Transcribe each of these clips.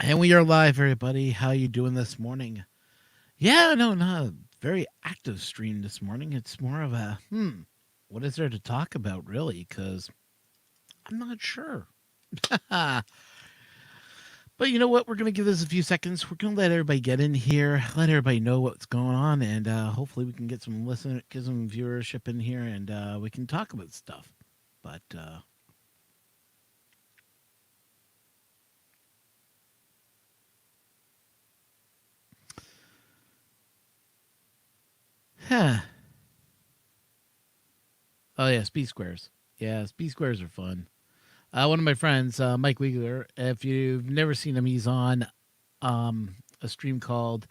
And we are live, everybody. How you doing this morning? Yeah, no, not a very active stream this morning. It's more of a what is there to talk about, really? Because I'm not sure. but you know what? We're gonna give this a few seconds. We're gonna let everybody get in here, let everybody know what's going on, and hopefully we can get some get some viewership in here, and we can talk about stuff. But huh. Oh yeah, speed squares. Yeah, speed squares are fun. One of my friends, Mike Wiegler, if you've never seen him, he's on a stream called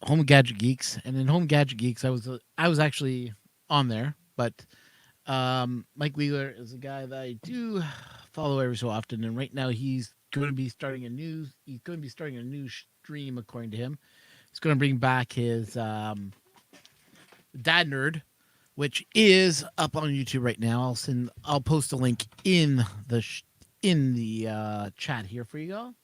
Home Gadget Geeks, and in Home Gadget Geeks, I was actually on there, but Mike Wheeler is a guy that I do follow every so often, and right now he's going to be starting a new stream according to him. He's going to bring back his Dad Nerd, which is up on YouTube right now. I'll post a link in the chat here for you all.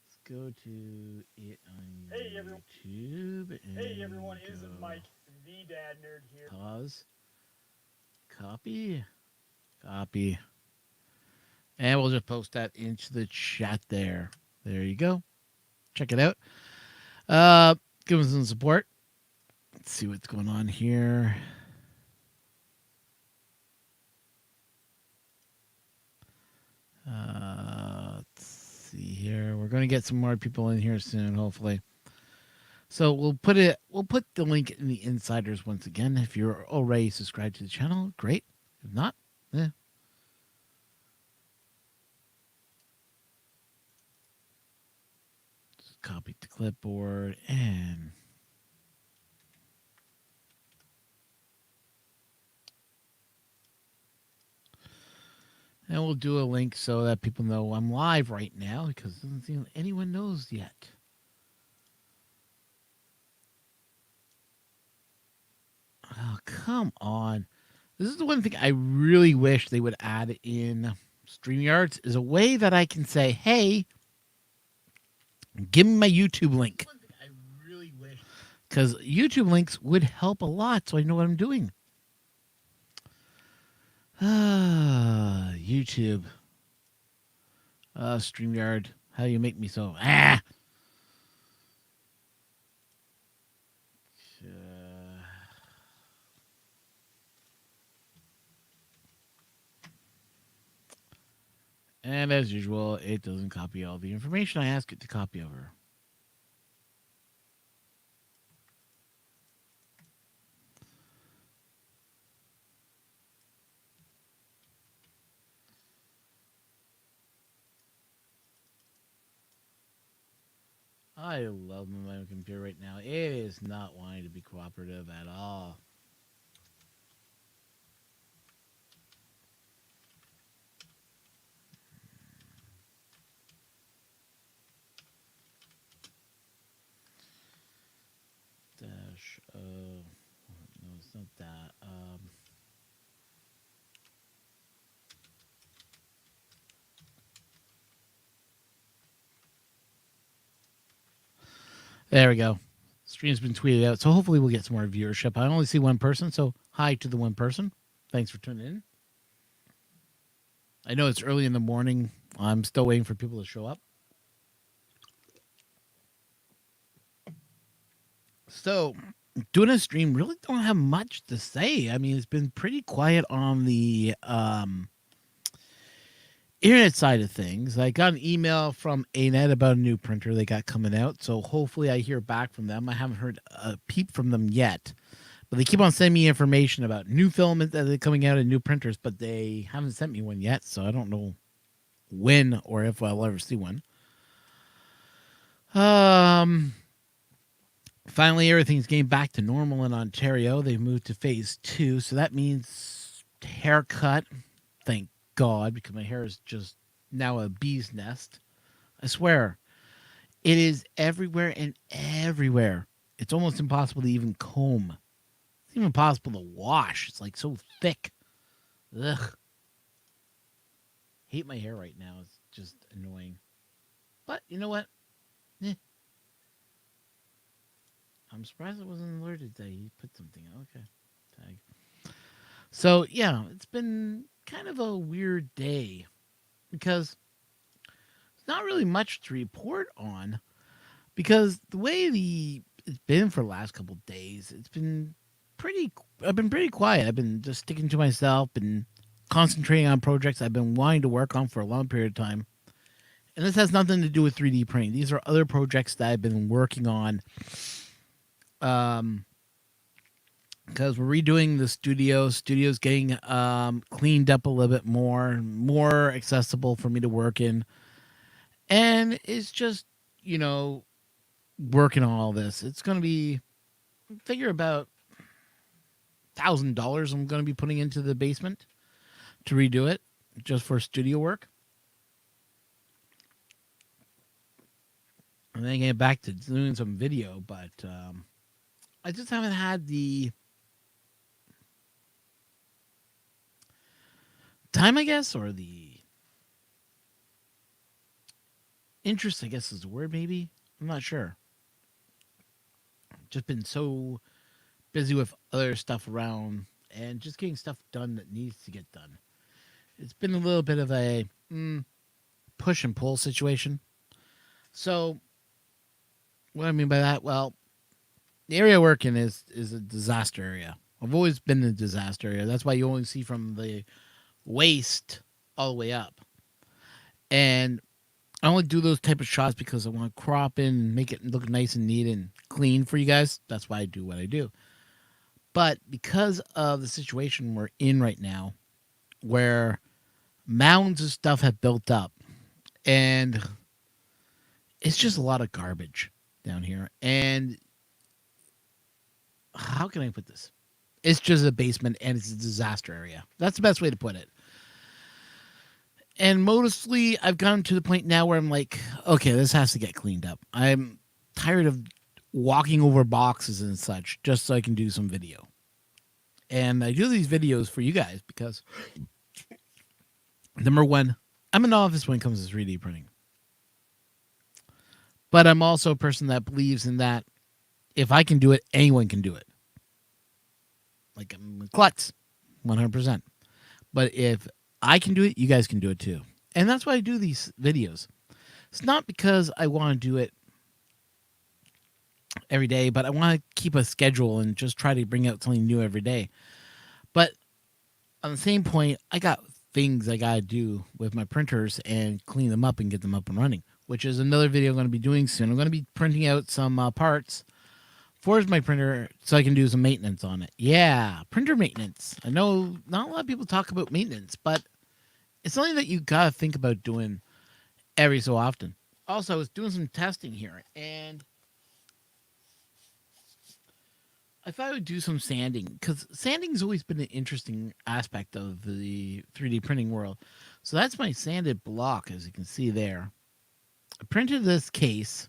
Let's go to it on YouTube. Hey everyone, it is Mike, the Dad Nerd here. Pause. Copy. Copy. And we'll just post that into the chat there. There you go. Check it out. Give us some support. Let's see what's going on here. Let's see here. We're going to get some more people in here soon, hopefully. So we'll put the link in the insiders once again. If you're already subscribed to the channel, great. If not, just copy the clipboard and we'll do a link so that people know I'm live right now, because it doesn't seem anyone knows yet. Oh, come on. This is the one thing I really wish they would add in StreamYards, is a way that I can say, hey, give me my YouTube link. I really wish. Because YouTube links would help a lot, so I know what I'm doing. YouTube. StreamYard. How you make me so... And as usual, it doesn't copy all the information I ask it to copy over. I love my computer right now. It is not wanting to be cooperative at all. Dash. No, it's not that. There we go. Stream's been tweeted out, so hopefully we'll get some more viewership. I only see one person, so hi to the one person. Thanks for tuning in. I know it's early in the morning. I'm still waiting for people to show up. So, doing a stream, really don't have much to say. I mean, it's been pretty quiet on the internet side of things. I got an email from ANET about a new printer they got coming out, so hopefully I hear back from them. I haven't heard a peep from them yet, but they keep on sending me information about new filament that are coming out and new printers, but they haven't sent me one yet, so I don't know when or if I'll ever see one. Finally, everything's getting back to normal in Ontario. They've moved to phase 2, so that means haircut. Thank God, because my hair is just now a bee's nest. I swear. It is everywhere and everywhere. It's almost impossible to even comb. It's even impossible to wash. It's like so thick. Ugh. hate my hair right now. It's just annoying. But you know what? Eh, I'm surprised I wasn't alerted that he put something. Okay. Tag. So, yeah, it's been kind of a weird day because it's not really much to report on because the way it's been for the last couple of days, it's been pretty I've been pretty quiet. I've been just sticking to myself and concentrating on projects I've been wanting to work on for a long period of time. And this has nothing to do with 3D printing. These are other projects that I've been working on. Um, because we're redoing the studio. Studio's getting cleaned up a little bit more accessible for me to work in, and it's just you know working on all this. It's going to be figure about $1,000. I'm going to be putting into the basement to redo it just for studio work, and then get back to doing some video. But I just haven't had the time, I guess, or the interest, I guess is the word, maybe. I'm not sure. Just been so busy with other stuff around and just getting stuff done that needs to get done. It's been a little bit of a push and pull situation. So, what I mean by that, well, the area I work in is a disaster area. I've always been in a disaster area. That's why you only see from the waist all the way up. And I only do those type of shots because I want to crop in and make it look nice and neat and clean for you guys. That's why I do what I do. But because of the situation we're in right now, where mounds of stuff have built up, and it's just a lot of garbage down here. And how can I put this? It's just a basement and it's a disaster area. That's the best way to put it. And mostly I've gotten to the point now where I'm like, okay, this has to get cleaned up. I'm tired of walking over boxes and such just so I can do some video. And I do these videos for you guys because, number one, I'm a novice when it comes to 3D printing. But I'm also a person that believes in that if I can do it, anyone can do it. Like I'm a klutz, 100%. But if I can do it, you guys can do it too. And that's why I do these videos. It's not because I want to do it every day, but I want to keep a schedule and just try to bring out something new every day. But on the same point, I got things I got to do with my printers and clean them up and get them up and running, which is another video I'm going to be doing soon. I'm going to be printing out some parts for my printer so I can do some maintenance on it. Yeah, printer maintenance. I know not a lot of people talk about maintenance, but it's something that you got to think about doing every so often. Also, I was doing some testing here, and I thought I would do some sanding because sanding's always been an interesting aspect of the 3D printing world. So that's my sanded block, as you can see there. I printed this case,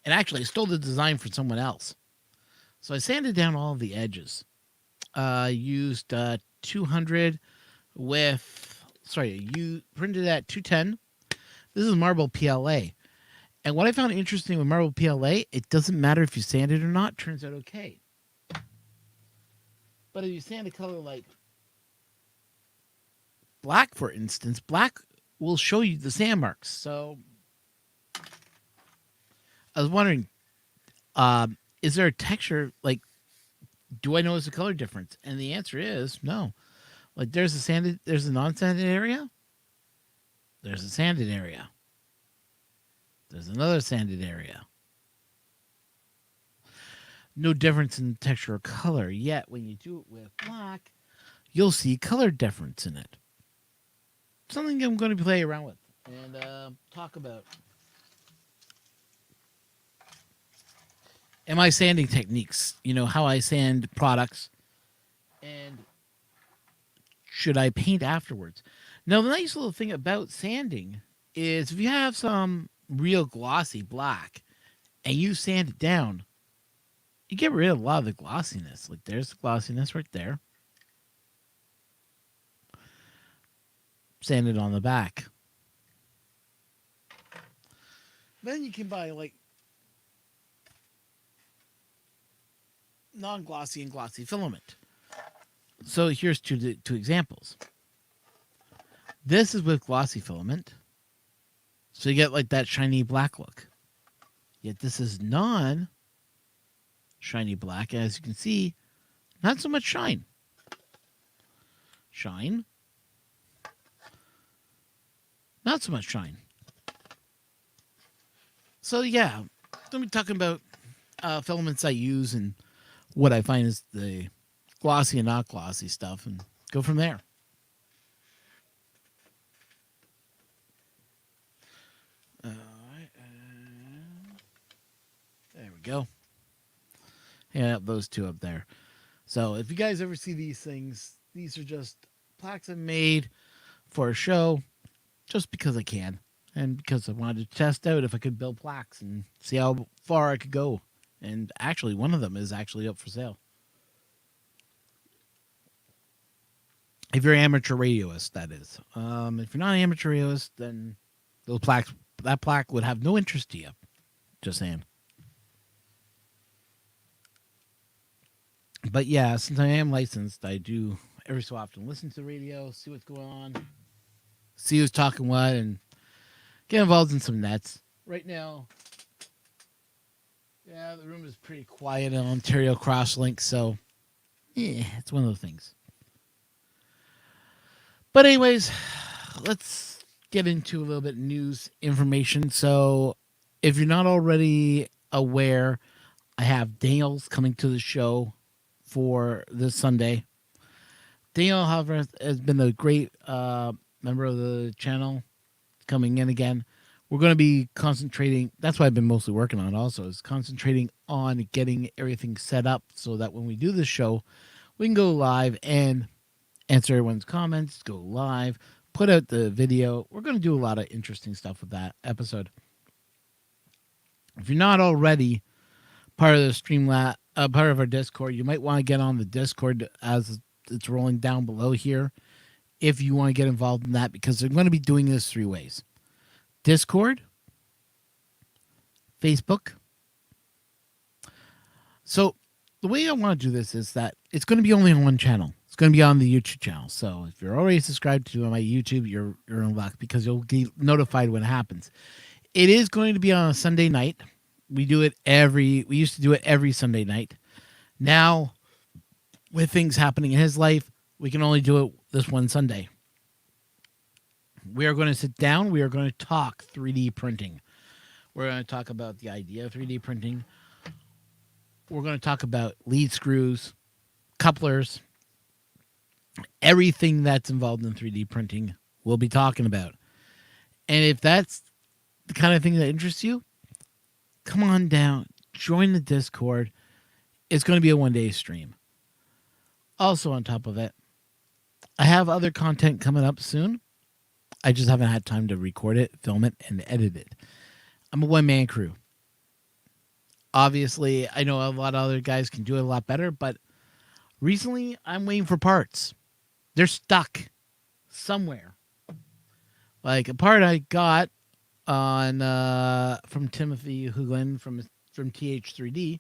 and actually I stole the design from someone else. So I sanded down all of the edges. I used 200 with, sorry, you printed at 210. This is marble PLA. And what I found interesting with marble PLA, it doesn't matter if you sand it or not, it turns out okay. But if you sand a color like black, for instance, black will show you the sand marks. So I was wondering, is there a texture, like, do I notice a color difference? And the answer is no. Like there's a non-sanded area, there's a sanded area, there's another sanded area. No difference in texture or color. Yet when you do it with black, you'll see color difference in it. Something I'm going to play around with and talk about. And my sanding techniques, how I sand products, and should I paint afterwards? Now, the nice little thing about sanding is if you have some real glossy black and you sand it down, you get rid of a lot of the glossiness. Like there's the glossiness right there. sanded on the back. Then you can buy like non-glossy and glossy filament. So here's two examples. This is with glossy filament, so you get like that shiny black look. Yet this is non-shiny black, and as you can see, not so much shine. Shine, not so much shine. So yeah, let me talking about filaments I use and what I find is the glossy and not glossy stuff, and go from there. All right, there we go. Yeah, those two up there. So if you guys ever see these things, these are just plaques I made for a show, just because I can, and because I wanted to test out if I could build plaques and see how far I could go. And actually, one of them is actually up for sale. If you're an amateur radioist, that is. If you're not an amateur radioist, then those plaques, that plaque would have no interest to you. Just saying. But yeah, since I am licensed, I do every so often listen to the radio, see what's going on, see who's talking what, and get involved in some nets. Right now, yeah, the room is pretty quiet on Ontario Crosslink, so yeah, it's one of those things. But anyways, let's get into a little bit of news information. So if you're not already aware, I have Daniel's coming to the show for this Sunday. Daniel, however, has been a great member of the channel coming in again. We're going to be concentrating. That's what I've been mostly working on also, is concentrating on getting everything set up so that when we do this show, we can go live and answer everyone's comments, go live, put out the video. We're going to do a lot of interesting stuff with that episode. If you're not already part of the Streamlat, part of our Discord, you might want to get on the Discord as it's rolling down below here if you want to get involved in that, because they're going to be doing this three ways: Discord, Facebook. So the way I want to do this is that it's going to be only on one channel. It's going to be on the YouTube channel. So if you're already subscribed to my YouTube, you're in luck, because you'll get notified when it happens. It is going to be on a Sunday night. We used to do it every Sunday night. Now, with things happening in his life, we can only do it this one Sunday. We are going to sit down. We are going to talk 3D printing. We're going to talk about the idea of 3D printing. We're going to talk about lead screws, couplers, everything that's involved in 3D printing we'll be talking about. And if that's the kind of thing that interests you, come on down, join the Discord. It's going to be a one-day stream. Also, on top of it, I have other content coming up soon. I just haven't had time to record it, film it, and edit it. I'm a one-man crew. Obviously, I know a lot of other guys can do it a lot better, but recently I'm waiting for parts. They're stuck somewhere. Like a part I got on from Timothy Huglen from TH3D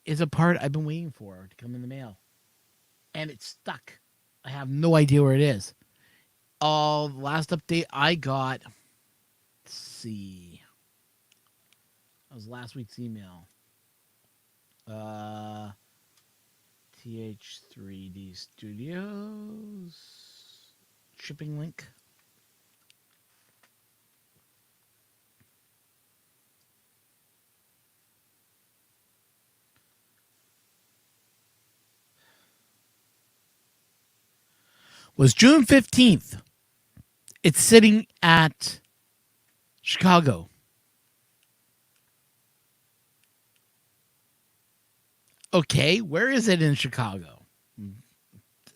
is a part I've been waiting for to come in the mail, and it's stuck. I have no idea where it is. The last update I got, let's see, that was last week's email. TH3D Studios shipping link. Was June 15th. It's sitting at Chicago. Okay, where is it in Chicago?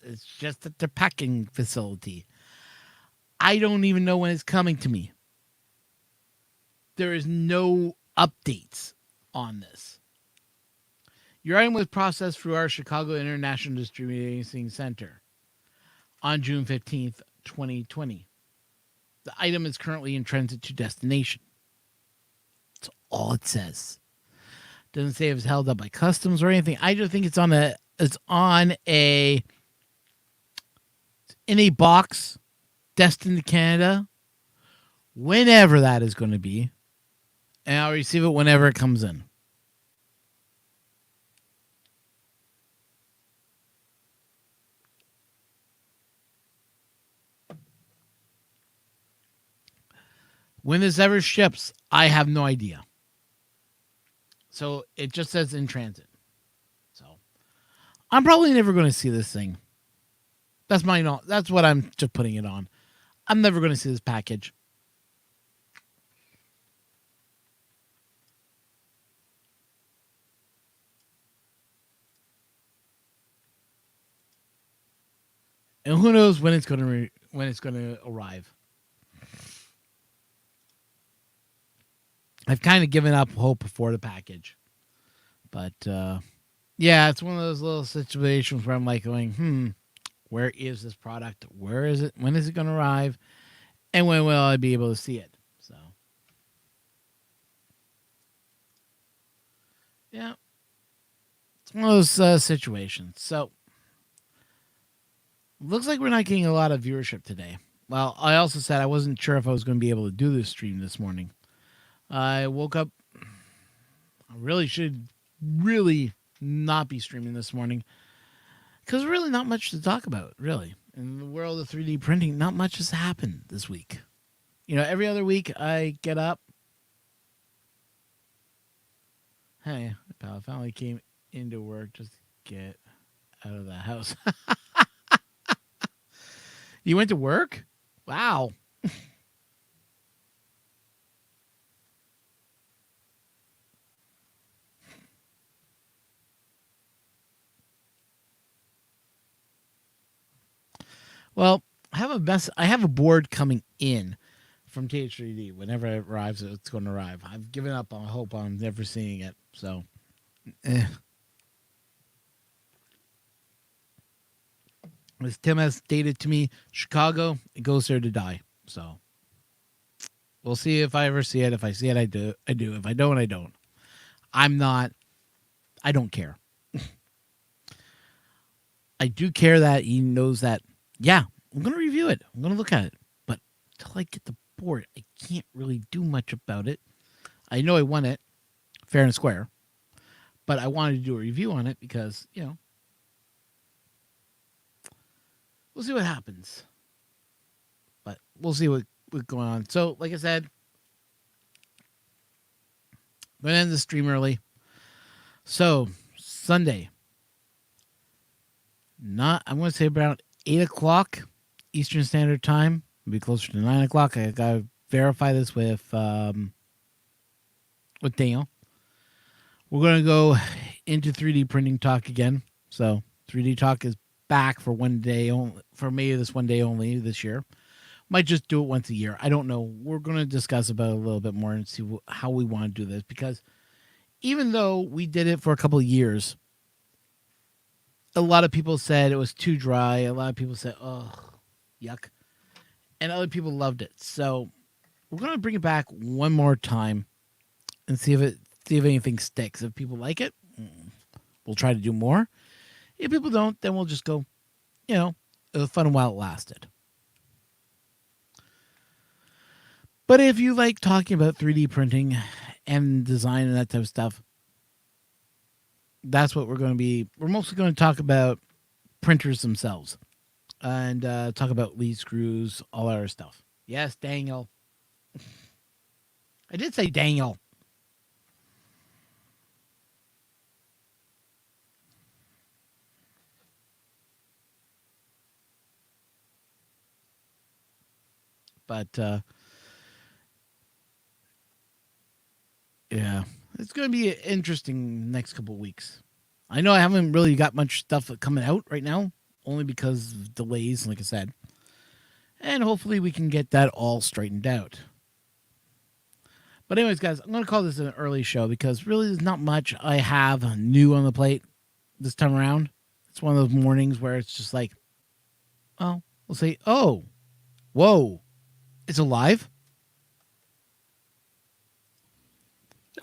It's just at their packing facility. I don't even know when it's coming to me. There is no updates on this. Your item was processed through our Chicago International Distributing Center on June 15th, 2020. The item is currently in transit to destination. That's all it says. Doesn't say if it's held up by customs or anything. I just think it's on a in a box destined to Canada, whenever that is going to be, and I'll receive it whenever it comes in. When this ever ships, I have no idea. So it just says in transit. So I'm probably never going to see this thing. That's that's what I'm just putting it on. I'm never going to see this package. And who knows when it's going to arrive. I've kind of given up hope before the package. But yeah, it's one of those little situations where I'm like going, where is this product? Where is it? When is it going to arrive? And when will I be able to see it? So, yeah, it's one of those situations. So, looks like we're not getting a lot of viewership today. Well, I also said I wasn't sure if I was going to be able to do this stream this morning. I woke up. I really should not be streaming this morning because really not much to talk about, really. In the world of 3D printing, not much has happened this week. You know, every other week I get up. Hey, pal, I finally came into work just to get out of the house. You went to work? Wow. Well, I have a board coming in from TH3D. Whenever it arrives, it's going to arrive. I've given up on hope on never seeing it. So, as Tim has stated to me, Chicago, it goes there to die. So, we'll see if I ever see it. If I see it, I do. If I don't, I don't. I don't care. I do care that he knows that, yeah, I'm going to review it. I'm going to look at it. But until I get the board, I can't really do much about it. I know I won it fair and square. But I wanted to do a review on it because, we'll see what happens. But we'll see what's going on. So, like I said, I'm going to end the stream early. So, Sunday. I'm going to say about 8 o'clock Eastern Standard Time. It'll be closer to 9 o'clock. I got to verify this with Daniel. We're going to go into 3D printing talk again. So 3D talk is back for one day only, for maybe this one day only this year. Might just do it once a year. I don't know. We're going to discuss about it a little bit more and see how we want to do this, because even though we did it for a couple of years, a lot of people said it was too dry. A lot of people said, oh, yuck. And other people loved it. So we're going to bring it back one more time and see if anything sticks. If people like it, we'll try to do more. If people don't, then we'll just go, it was fun while it lasted. But if you like talking about 3D printing and design and that type of stuff, that's what we're going to be. We're mostly going to talk about printers themselves and talk about lead screws, all our stuff. Yes, Daniel. I did say Daniel. But yeah, it's going to be an interesting next couple of weeks. I know I haven't really got much stuff coming out right now, only because of delays, like I said. And hopefully we can get that all straightened out. But anyways, guys, I'm going to call this an early show because really there's not much I have new on the plate this time around. It's one of those mornings where it's just like, oh, we'll say, oh, Whoa, it's alive.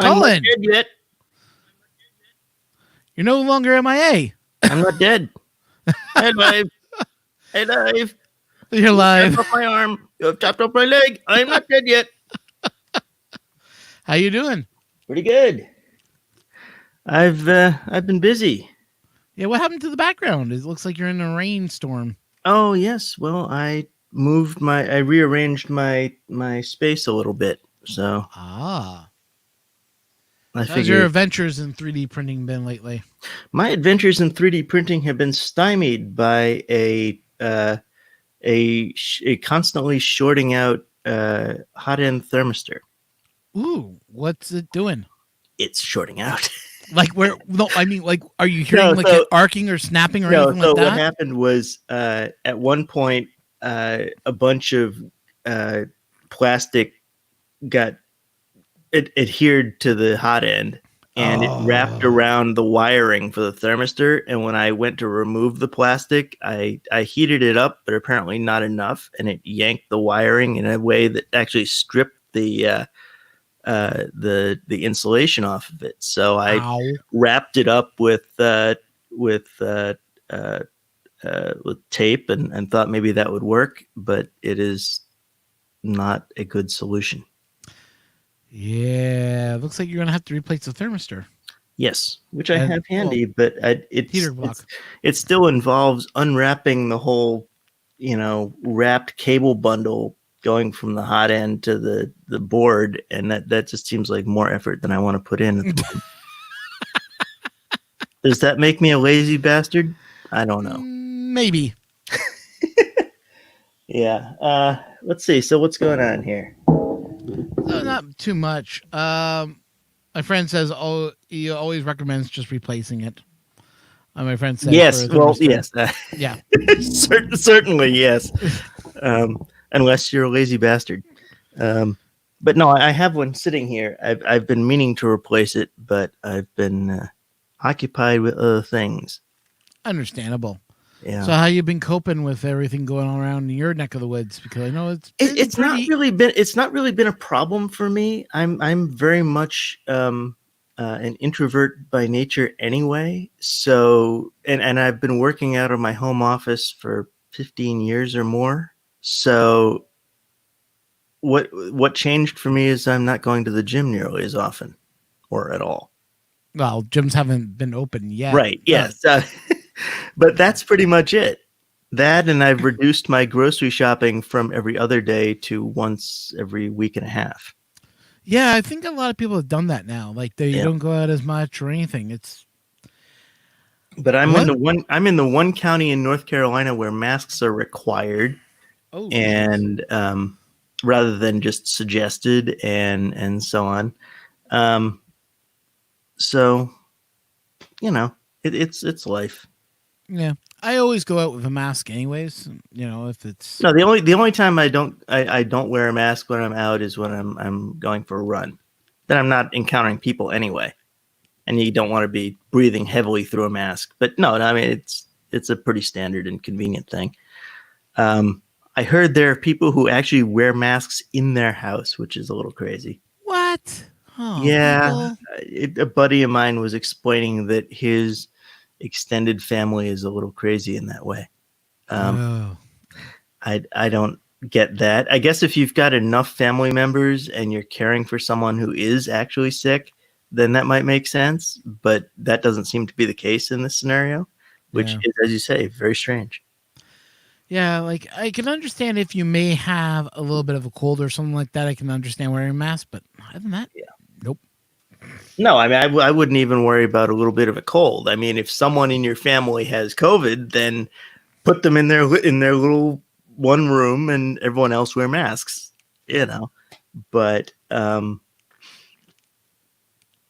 I'm not Colin, dead yet. you're no longer MIA. I'm not dead. Hey, live. Hey, live. You're You have chopped alive. off my arm. You have chopped off my leg. I'm not dead yet. How you doing? Pretty good. I've been busy. Yeah, what happened to the background? It looks like you're in a rainstorm. Oh yes. Well, I rearranged my space a little bit. So Ah. I So how's your figured adventures in 3D printing been lately? my adventures in 3D printing have been stymied by a constantly shorting out hot end thermistor. Ooh, what's it doing? It's shorting out. Like where? No, I mean, like, are you hearing No, like it so arcing or snapping or no. anything like So what that? happened was at one point a bunch of uh, plastic got it adhered to the hot end and it wrapped Oh, around the wiring for the thermistor. And when I went to remove the plastic, I heated it up, but apparently not enough, and it yanked the wiring in a way that actually stripped the insulation off of it. So I ow. wrapped it up with uh, uh, with tape and thought maybe that would work, but it is not a good solution. Yeah, looks like you're gonna have to replace the thermistor Yes, which I and have well, handy, but heater block. it still involves unwrapping the whole, wrapped cable bundle going from the hot end to the board, and that just seems like more effort than I want to put in at the moment. Does that make me a lazy bastard? I don't know. Maybe. Yeah. Let's see. So what's going on here? Not too much. My friend says, oh, he always recommends just replacing it. My friend says for Yes. a Well, thermistor. yes. Yeah. Certainly, yes. Unless you're a lazy bastard. But no, I have one sitting here. I've been meaning to replace it, but I've been occupied with other things. Understandable. Yeah. So how you been coping with everything going on around in your neck of the woods? Because I know it's been It's not pretty. really been a problem for me. I'm very much an introvert by nature anyway. So and I've been working out of my home office for 15 years or more. So what changed for me is I'm not going to the gym nearly as often or at all. Well, gyms haven't been open yet. Right. Yes. But that's pretty much it. That, and I've reduced my grocery shopping from every other day to once every week and a half. Yeah, I think a lot of people have done that now. Like they Yeah. don't go out as much or anything. It's But what? I'm in the one county in North Carolina where masks are required, Oh, jeez. and rather than just suggested and so on. Um, so it's life. Yeah, I always go out with a mask, anyways. If it's No, the only time I don't wear a mask when I'm out is when I'm going for a run. Then I'm not encountering people anyway, and you don't want to be breathing heavily through a mask. But no, I mean it's a pretty standard and convenient thing. I heard there are people who actually wear masks in their house, which is a little crazy. what? Oh, Yeah, people. a buddy of mine was explaining that his extended family is a little crazy in that way. Um, Oh, I don't get that. I guess if you've got enough family members and you're caring for someone who is actually sick, then that might make sense. But that doesn't seem to be the case in this scenario, which yeah. is, as you say, very strange. Yeah, like I can understand if you may have a little bit of a cold or something like that. I can understand wearing a mask, but other than that, Yeah. nope. No, I mean, I wouldn't even worry about a little bit of a cold. I mean, if someone in your family has COVID, then put them in their little one room and everyone else wear masks, But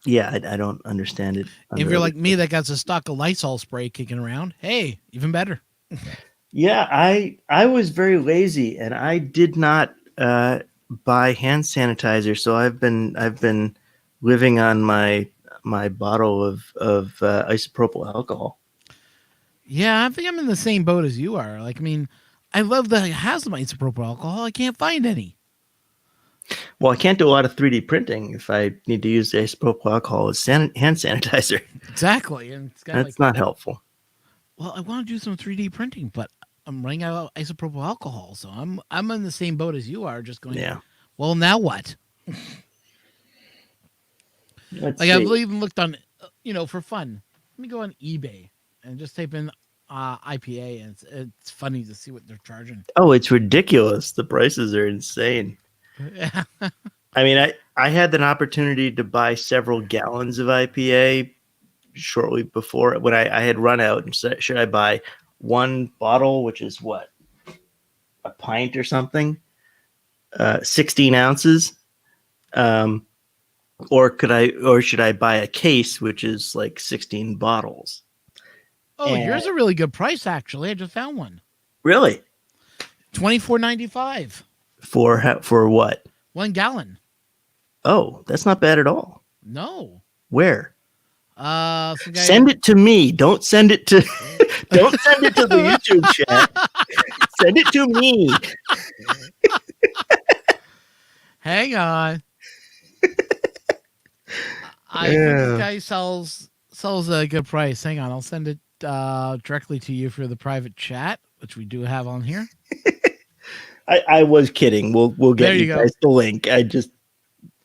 yeah, I don't understand it If under you're other. like me that got a stock of Lysol spray kicking around, hey, even better. Yeah, I was very lazy and I did not buy hand sanitizer, so I've been living on my bottle of isopropyl alcohol. Yeah, I think I'm in the same boat as you are. Like, I mean, I love that it has some isopropyl alcohol. I can't find any. Well, I can't do a lot of 3D printing if I need to use isopropyl alcohol as hand sanitizer. Exactly, and it's got That's like, not helpful. well, I want to do some 3D printing, but I'm running out of isopropyl alcohol, so I'm in the same boat as you are, just going. Yeah. Well, now what? Let's Like I've see. even looked on, for fun. Let me go on eBay and just type in IPA, and it's funny to see what they're charging. Oh, it's ridiculous. The prices are insane. Yeah. I mean, I had an opportunity to buy several gallons of IPA shortly before when I had run out and said, should I buy one bottle, which is what, a pint or something, 16 ounces, or should I buy a case, which is like 16 bottles? Oh, And yours a really good price actually. I just found one. really, $24.95. for what? 1 gallon. Oh, that's not bad at all. No. Where? Some guy. Send it to me. Don't send it to don't send it to the YouTube chat. Send it to me. Hang on. I think this guy sells a good price. Hang on, I'll send it directly to you for the private chat, which we do have on here. I was kidding. We'll get There you you go. guys the link. I just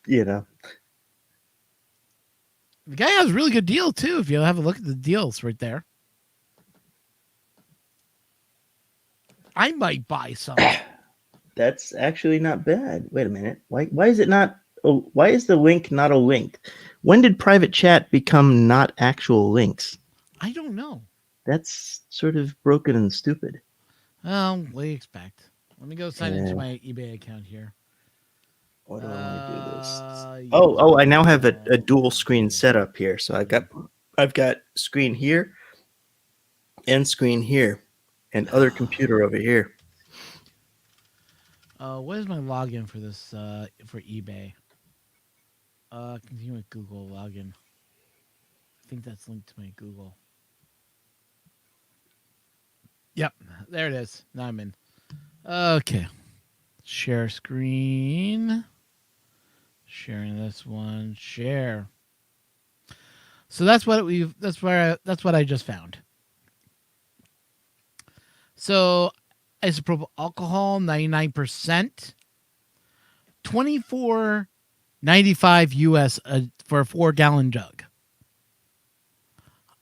The guy has a really good deal too. If you have a look at the deals right there, I might buy some. that's actually not bad. Wait a minute. Why is it not? Oh, why is the link not a link? When did private chat become not actual links? I don't know. That's sort of broken and stupid. What do you expect? Let me go sign into Yeah. my eBay account here. Why do I want to do this? Yeah. Oh! I now have a dual screen setup here. So I've got screen here and screen here, and other computer over here. What is my login for this? For eBay. Continue with Google login. I think that's linked to my Google. Yep, there it is. Now I'm in. Okay. Share screen. Sharing this one. Share. So that's what I just found. So isopropyl alcohol, 99%. $24.95 US for a 4-gallon jug.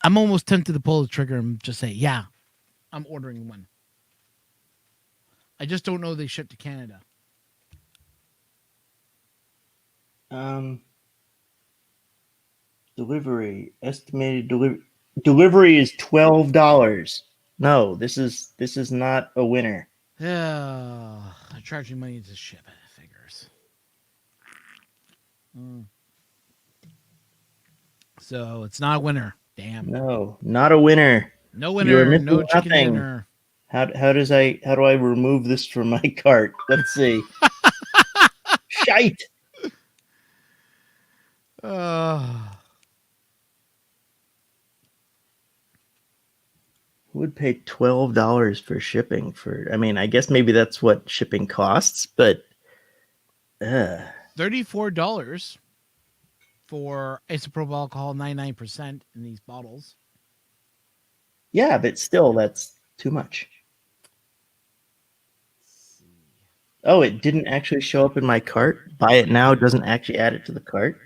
I'm almost tempted to pull the trigger and just say, yeah, I'm ordering one. I just don't know they ship to Canada. Delivery estimated delivery is $12. No, this is not a winner. Yeah, they're charging money to ship it. Figures. So it's not a winner. Damn. No, not a winner. No You are winner. missing No chicken nothing. dinner. How do I remove this from my cart? Let's see. Shite. Who would pay $12 for shipping for? I mean, I guess maybe that's what shipping costs, but $34 for isopropyl alcohol, 99% in these bottles. yeah, but still, that's too much. Oh, it didn't actually show up in my cart. Buy it now doesn't actually add it to the cart.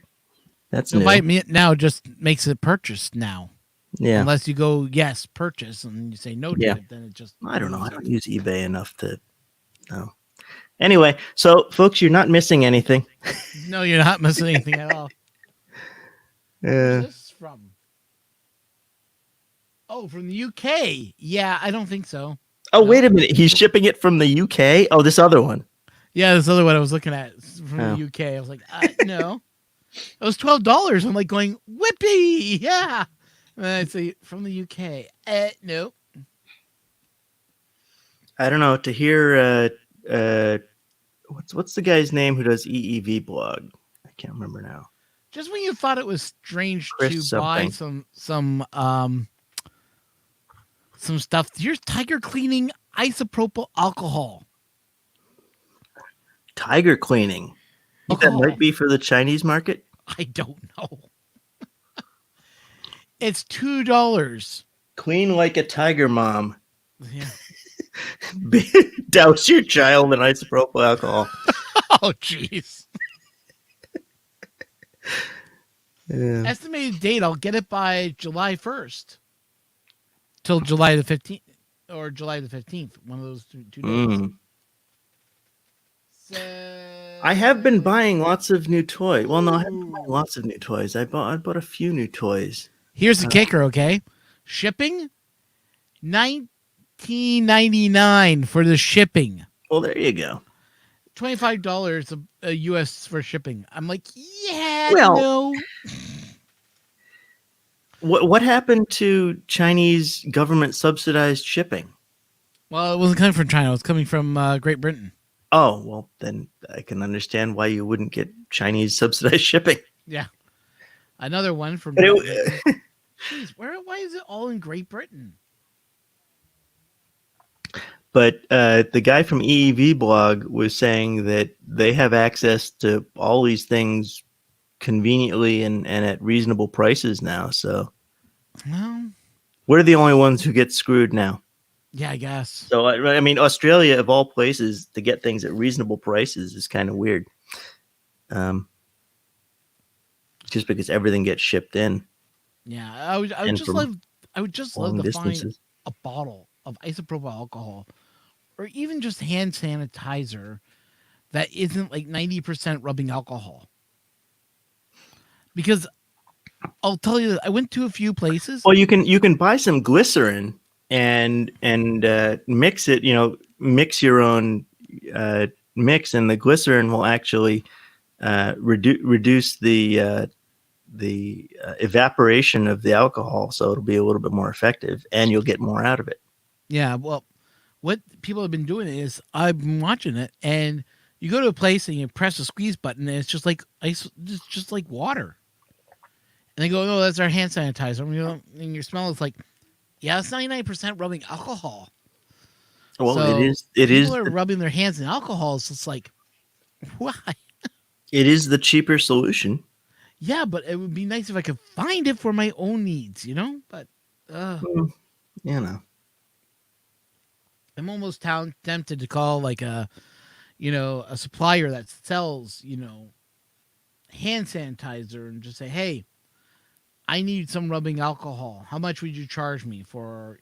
That's new. Invite me now just makes it purchased now. Yeah. Unless you go, yes, purchase, and you say no to it, then it just. I don't know. I don't use eBay enough to know. Anyway, so folks, you're not missing anything. No, you're not missing anything at all. Where's this from? Oh, from the UK. Yeah, I don't think so. Oh, wait a minute. He's shipping it from the UK? Oh, this other one. Yeah, this other one I was looking at from the UK. I was like, no. It was $12. I'm like going, whippy, yeah. And then I'd say, from the UK. No. I don't know. To hear, what's the guy's name who does EEV blog? I can't remember now. Just when you thought it was strange Chris to buy something. some stuff. Here's Tiger cleaning isopropyl alcohol. Tiger cleaning. You think that might be for the Chinese market? I don't know. It's $2. Clean like a tiger, mom. Yeah. Douse your child in isopropyl alcohol. Oh, jeez. Yeah. Estimated date, I'll get it by July 1st. Till July the 15th. Or July the 15th. One of those two days. I have been buying lots of new toys. Well, no, I haven't been buying lots of new toys. I bought a few new toys. Here's the kicker, okay? Shipping, $19.99 for the shipping. Well, there you go. $25 a US for shipping. I'm like, yeah, Well, no. What happened to Chinese government subsidized shipping? Well, it wasn't coming from China. It was coming from Great Britain. Oh, well, then I can understand why you wouldn't get Chinese subsidized shipping. Yeah. Another one from Great Britain. Jeez, why is it all in Great Britain? But the guy from EEV blog was saying that they have access to all these things conveniently and at reasonable prices now. So, well, we're the only ones who get screwed now. Yeah, I guess. So, I mean, Australia, of all places, to get things at reasonable prices is kind of weird. Just because everything gets shipped in. Yeah, I would just love to find a bottle of isopropyl alcohol, or even just hand sanitizer that isn't like 90% rubbing alcohol. Because I'll tell you, I went to a few places. Well, you can buy some glycerin and mix it. You know, mix your own mix, and the glycerin will actually reduce the evaporation of the alcohol, so it'll be a little bit more effective, and you'll get more out of it. Yeah, well, what people have been doing is I've been watching it, and you go to a place and you press the squeeze button, and it's just like ice, just like water. And they go, "Oh, that's our hand sanitizer." And your smell is like, yeah, it's 99% rubbing alcohol. Well, so it is. People are rubbing their hands in alcohol. So it's like, why? It is the cheaper solution. Yeah, but it would be nice if I could find it for my own needs, you know? But, you know. I'm almost tempted to call like a supplier that sells, hand sanitizer and just say, hey, I need some rubbing alcohol. How much would you charge me for,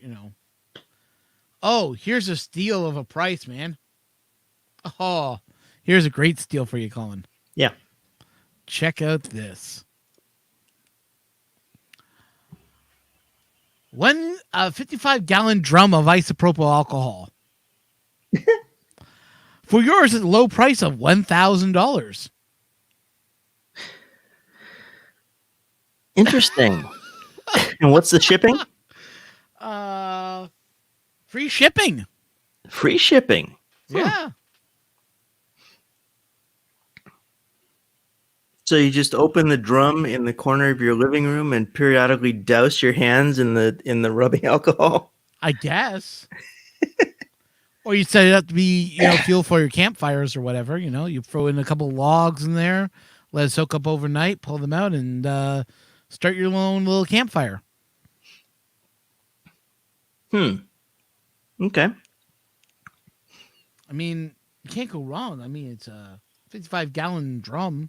Oh, here's a steal of a price, man. Oh, here's a great steal for you, Colin. Yeah. Check out this. One 55-gallon drum of isopropyl alcohol. For yours at a low price of $1,000. Interesting. And what's the shipping? Free shipping. Free shipping. Yeah. So you just open the drum in the corner of your living room and periodically douse your hands in the rubbing alcohol? I guess. Or you set it up to be, fuel for your campfires or whatever. You throw in a couple of logs in there, let it soak up overnight, pull them out, and start your own little campfire. Okay. I mean, you can't go wrong. I mean, it's a 55-gallon drum.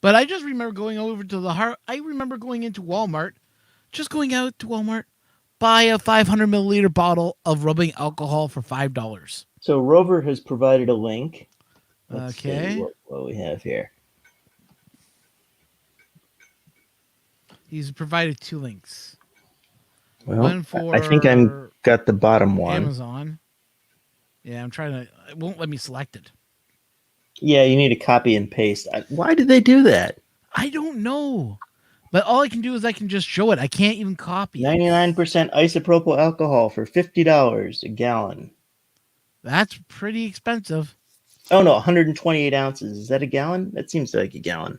But I just remember going over to I remember going into Walmart, just going out to Walmart, buy a 500 milliliter bottle of rubbing alcohol for $5. So Rover has provided a link. Let's see what we have here. He's provided 2 links. Well, one for I think I'm got the bottom one. Amazon. Yeah, I'm trying to. It won't let me select it. Yeah, you need to copy and paste. Why did they do that? I don't know. But all I can do is I can just show it. I can't even copy 99% isopropyl alcohol for $50 a gallon. That's pretty expensive. Oh, no, 128 ounces. Is that a gallon? That seems like a gallon.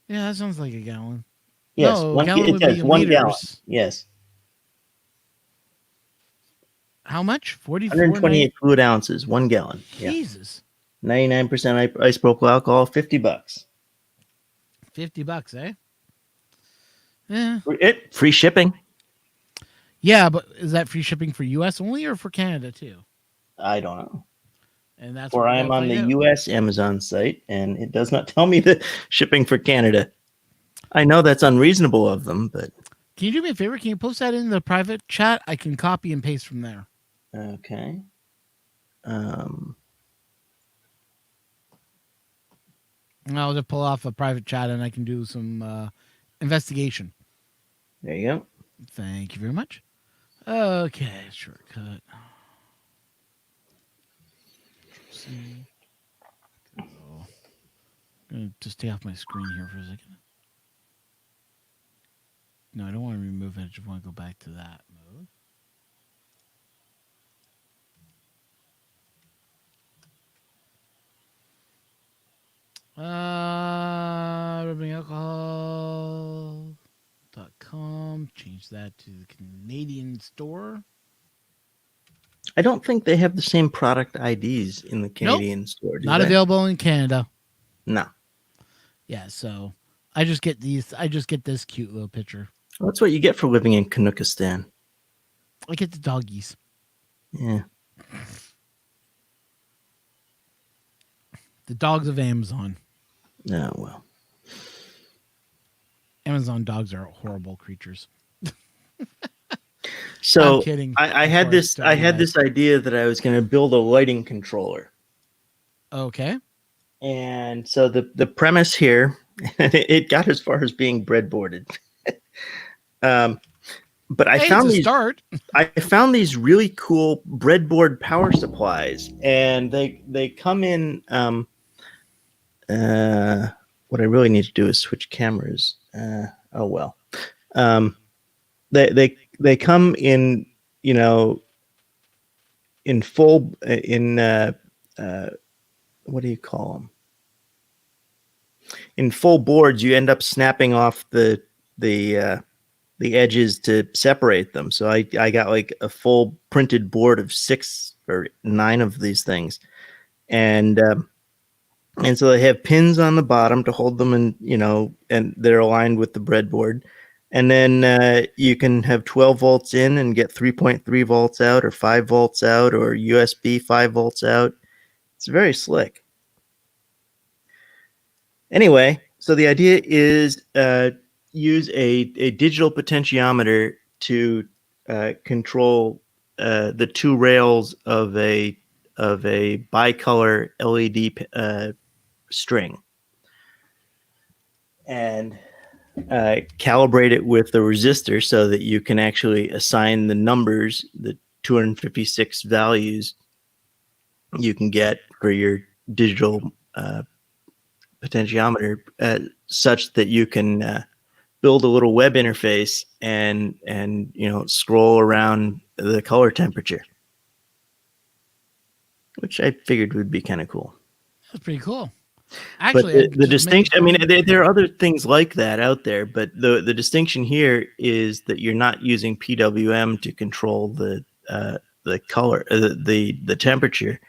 Yeah, that sounds like a gallon. Yes, no, it says 1 gallon. Yes. How much? 44 128 fluid ounces, 1 gallon. Yeah. Jesus. 99% isopropyl alcohol, $50. $50, eh? Yeah. Free shipping. Yeah, but is that free shipping for US only or for Canada too? I don't know. And that's what For we I got to am on find the out. US Amazon site, and it does not tell me the shipping for Canada. I know that's unreasonable of them, but Can you do me a favor? Can you post that in the private chat? I can copy and paste from there. okay. Um, And I'll just pull off a private chat and I can do some investigation. there you go. Thank you very much. Okay, shortcut. See. Go. I'm gonna just take off my screen here for a second. No, I don't want to remove it. I just want to go back to that mode. Rubbing alcohol.com. Change that to the Canadian store. I don't think they have the same product IDs in the Canadian store. Not available in Canada. No. Yeah, so I just get this cute little picture. Well, that's what you get for living in Kanukistan. I get the doggies. Yeah. The dogs of Amazon. Oh, well. Amazon dogs are horrible creatures. So I'm kidding. I had this idea that I was going to build a lighting controller. Okay. And so the premise here, it got as far as being breadboarded. But I found these start. I found these really cool breadboard power supplies, and they come in. What I really need to do is switch cameras. Oh well. They come in, in full what do you call them? In full boards, you end up snapping off the edges to separate them. So I got like a full printed board of 6 or 9 of these things, and so they have pins on the bottom to hold them, and and they're aligned with the breadboard. And then you can have 12 volts in and get 3.3 volts out, or 5 volts out, or USB 5 volts out. It's very slick. Anyway, so the idea is use a digital potentiometer to control the 2 rails of a bicolor LED string, and calibrate it with the resistor so that you can actually assign the numbers, the 256 values you can get for your digital potentiometer, such that you can build a little web interface and scroll around the color temperature, which I figured would be kind of cool. That's pretty cool. Actually, but the distinction, I mean, there are other things like that out there, but the distinction here is that you're not using PWM to control the color, the temperature.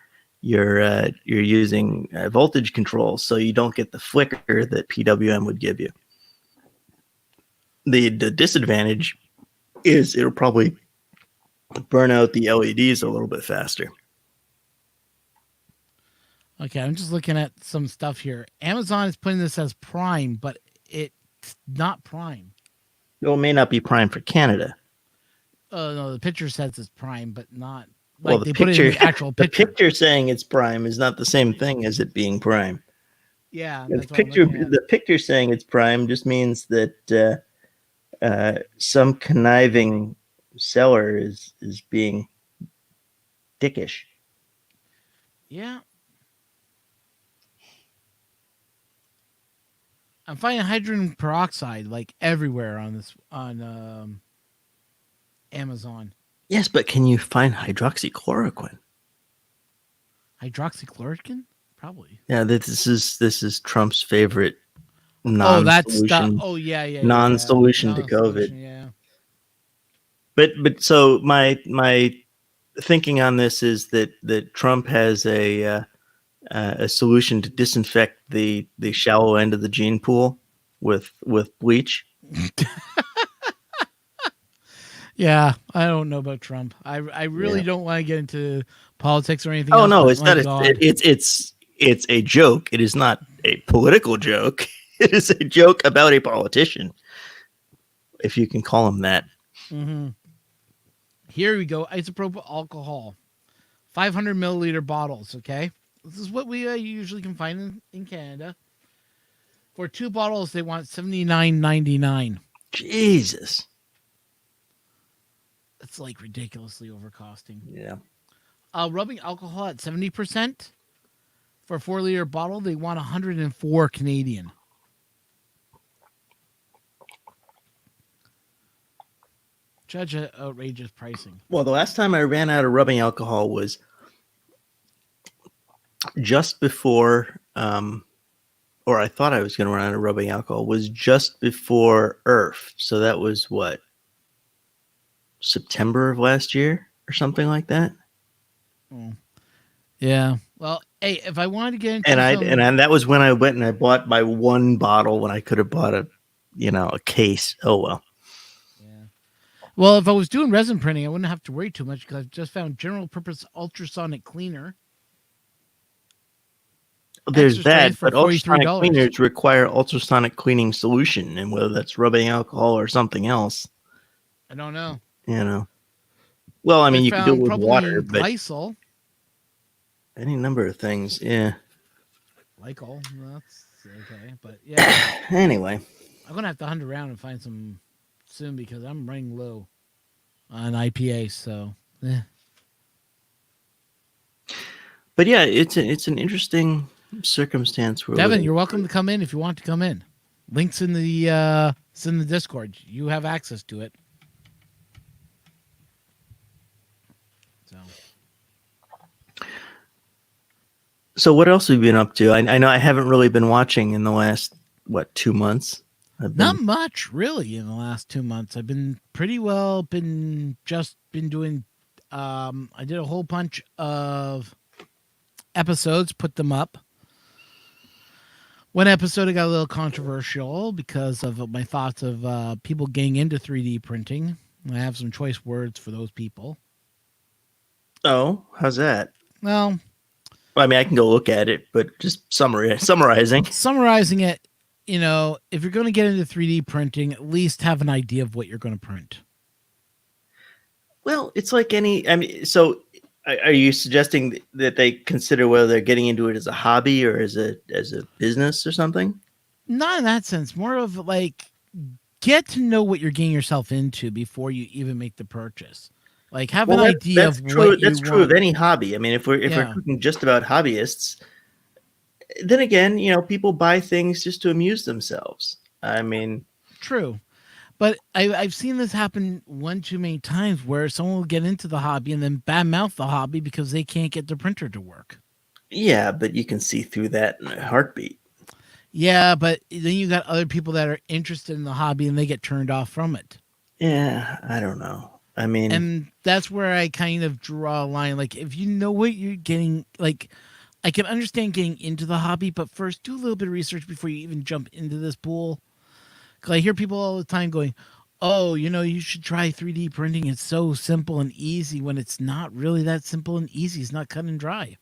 You're using voltage control, so you don't get the flicker that PWM would give you. The disadvantage is it'll probably burn out the LEDs a little bit faster. Okay, I'm just looking at some stuff here. Amazon is putting this as Prime, but it's not Prime. Well, it may not be Prime for Canada. No, the picture says it's Prime, but not. Like, well, they put it in the actual picture. The picture saying it's Prime is not the same thing as it being Prime. Yeah, the picture saying it's Prime just means that some conniving seller is being dickish. Yeah. I'm finding hydrogen peroxide like everywhere on Amazon. Yes, but can you find hydroxychloroquine? Hydroxychloroquine? Probably. Yeah, this is Trump's favorite non-solution. Non-solution to COVID. Yeah. But so my thinking on this is that Trump has a solution to disinfect the shallow end of the gene pool with bleach. Yeah, I don't know about Trump. I really Yeah. don't want to get into politics or anything Oh else, no, but it's my not. God. It's a joke. It is not a political joke. It is a joke about a politician, if you can call him that. Hmm. Here we go. Isopropyl alcohol, 500 milliliter bottles. Okay, this is what we usually can find in Canada. For 2 bottles, they want $79.99. Jesus. It's like ridiculously overcosting. Yeah. Rubbing alcohol at 70% for a 4 liter bottle, they want 104 Canadian. Judge outrageous pricing. Well, the last time I ran out of rubbing alcohol was just before, or I thought I was going to run out of rubbing alcohol, was just before ERF. So that was what, September of last year or something like that. Oh. Yeah. Well, hey, if I wanted to get into And that was when I went and I bought my one bottle when I could have bought a case. Oh well. Yeah. Well, if I was doing resin printing, I wouldn't have to worry too much because I've just found general purpose ultrasonic cleaner. There's Extra that, strength for but ultrasonic $43. cleaners require ultrasonic cleaning solution, and whether that's rubbing alcohol or something else, I don't know. you know. Well, I I mean, you can do it found with water, propylene but glycol. any number of things. Yeah. Glycol. That's okay. But yeah, Anyway, I'm going to have to hunt around and find some soon because I'm running low on IPA. So, but yeah, it's an interesting circumstance. Devin, you're welcome to come in if you want to come in. Links in the it's in the Discord. You have access to it. So what else have you been up to? I know I haven't really been watching in the last 2 months. Not much really in the last 2 months. I've been pretty well. Been doing. I did a whole bunch of episodes. Put them up. One episode I got a little controversial because of my thoughts of people getting into 3D printing. I have some choice words for those people. Oh, how's that? Well, I mean, I can go look at it, but just summarizing it, if you're going to get into 3D printing, at least have an idea of what you're going to print. Well, it's like any. I mean, so are you suggesting that they consider whether they're getting into it as a hobby or as a business or something? Not in that sense. More of like get to know what you're getting yourself into before you even make the purchase. Like have an idea of true. what you That's true want. of any hobby. I mean, if we're talking just about hobbyists, then again, people buy things just to amuse themselves. I mean, true. But I've seen this happen one too many times where someone will get into the hobby and then badmouth the hobby because they can't get the printer to work. Yeah, but you can see through that in a heartbeat. Yeah, but then you got other people that are interested in the hobby and they get turned off from it. Yeah, I don't know. I mean, and that's where I kind of draw a line. Like, if you know what you're getting, like, I can understand getting into the hobby, but first do a little bit of research before you even jump into this pool. Because I hear people all the time going, oh, you should try 3D printing. It's so simple and easy when it's not really that simple and easy. It's not cut and dry.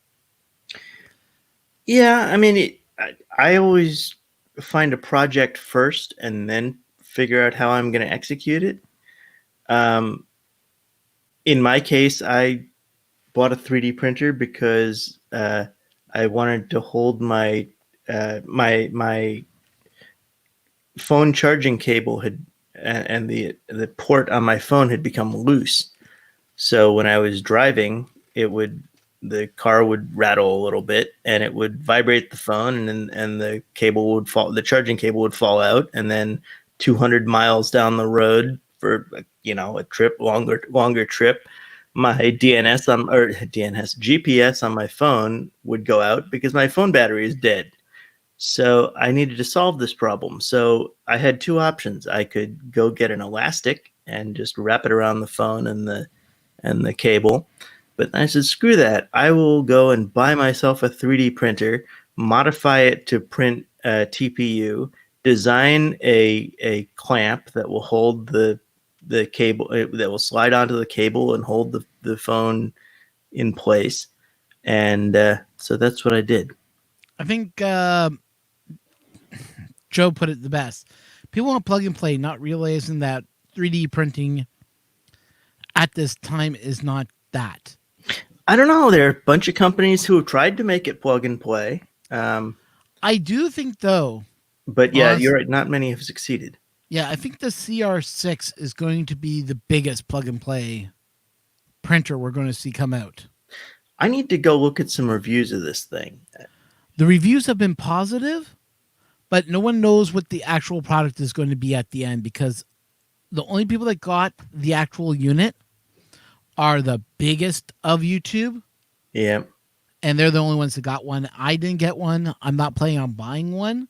Yeah, I mean, I always find a project first and then figure out how I'm going to execute it. In my case, I bought a 3D printer because I wanted to hold my my phone charging cable and the port on my phone had become loose. So when I was driving, the car would rattle a little bit and it would vibrate the phone and the cable would fall, the charging cable would fall out, and then 200 miles down the road for a trip, longer trip, my GPS on my phone would go out because my phone battery is dead. So I needed to solve this problem. So I had two options. I could go get an elastic and just wrap it around the phone and the cable, But I said, screw that. I will go and buy myself a 3D printer, modify it to print TPU, design a clamp that will hold the cable, that will slide onto the cable and hold the phone in place. And so that's what I did. I think Joe put it the best. People want plug and play, not realizing that 3D printing at this time is not that. I don't know. There are a bunch of companies who have tried to make it plug and play. I do think, though. But yeah, you're right. Not many have succeeded. Yeah, I think the CR6 is going to be the biggest plug and play printer we're going to see come out. I need to go look at some reviews of this thing. The reviews have been positive, but no one knows what the actual product is going to be at the end, because the only people that got the actual unit are the biggest of YouTube. Yeah. And they're the only ones that got one. I didn't get one. I'm not planning on buying one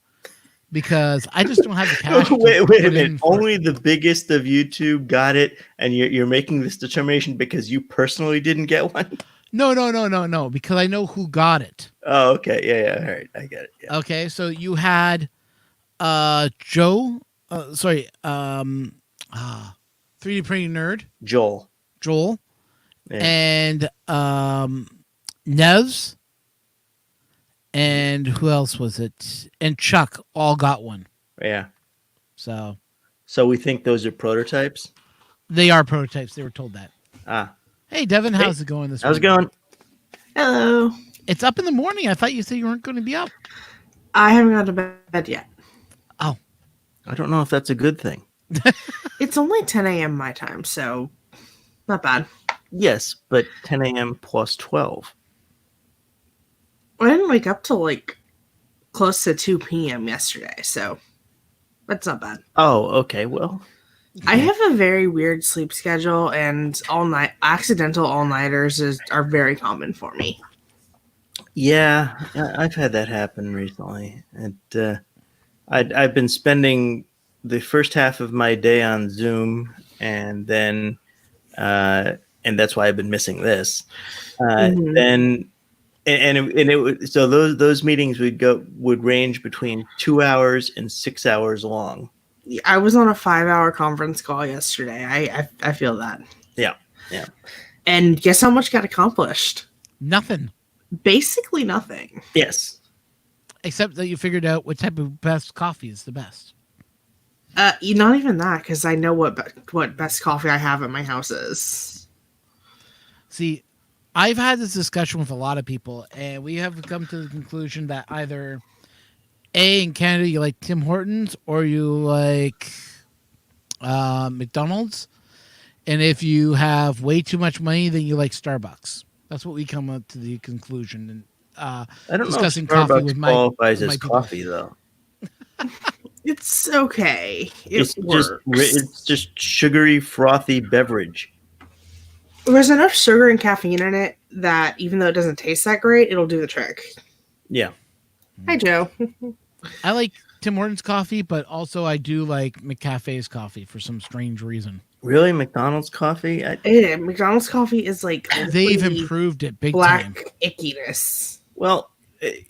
because I just don't have the cash. Wait a minute. Only the biggest of YouTube got it, and you're making this determination because you personally didn't get one? No. Because I know who got it. Oh, okay. Yeah. All right. I get it. Yeah. Okay, so you had Joe. 3D printing nerd. Joel. Yeah. And Nevs. And who else was it? And Chuck all got one. Yeah. So we think those are prototypes? They are prototypes. They were told that. Ah. Hey, Devin, how's it going this morning? How's it going? Hello. It's up in the morning. I thought you said you weren't going to be up. I haven't gone to bed yet. Oh. I don't know if that's a good thing. It's only 10 a.m. my time, so not bad. Yes, but 10 a.m. plus 12. I didn't wake up till like close to 2 p.m. yesterday, so that's not bad. Oh, okay. Well, I have a very weird sleep schedule, and accidental all-nighters are very common for me. Yeah, I've had that happen recently. And I've been spending the first half of my day on Zoom, and then and that's why I've been missing this. Then so those meetings would range between 2 hours and 6 hours long. I was on a 5-hour conference call yesterday. I feel that. Yeah. And guess how much got accomplished? Nothing. Basically nothing. Yes. Except that you figured out what type of best coffee is the best. Not even that, because I know what best coffee I have at my house is. See, I've had this discussion with a lot of people, and we have come to the conclusion that either in Canada you like Tim Hortons or you like McDonald's, and if you have way too much money, then you like Starbucks. That's what we come up to the conclusion. And I don't discussing know if Starbucks coffee with qualifies my as coffee, though. It's okay. It's just sugary, frothy beverage. There's enough sugar and caffeine in it that even though it doesn't taste that great, it'll do the trick. Yeah. Hi, Joe. I like Tim Hortons coffee, but also I do like McCafe's coffee for some strange reason. Really? McDonald's coffee? McDonald's coffee is like... They've improved it big black time. Ickiness. Well,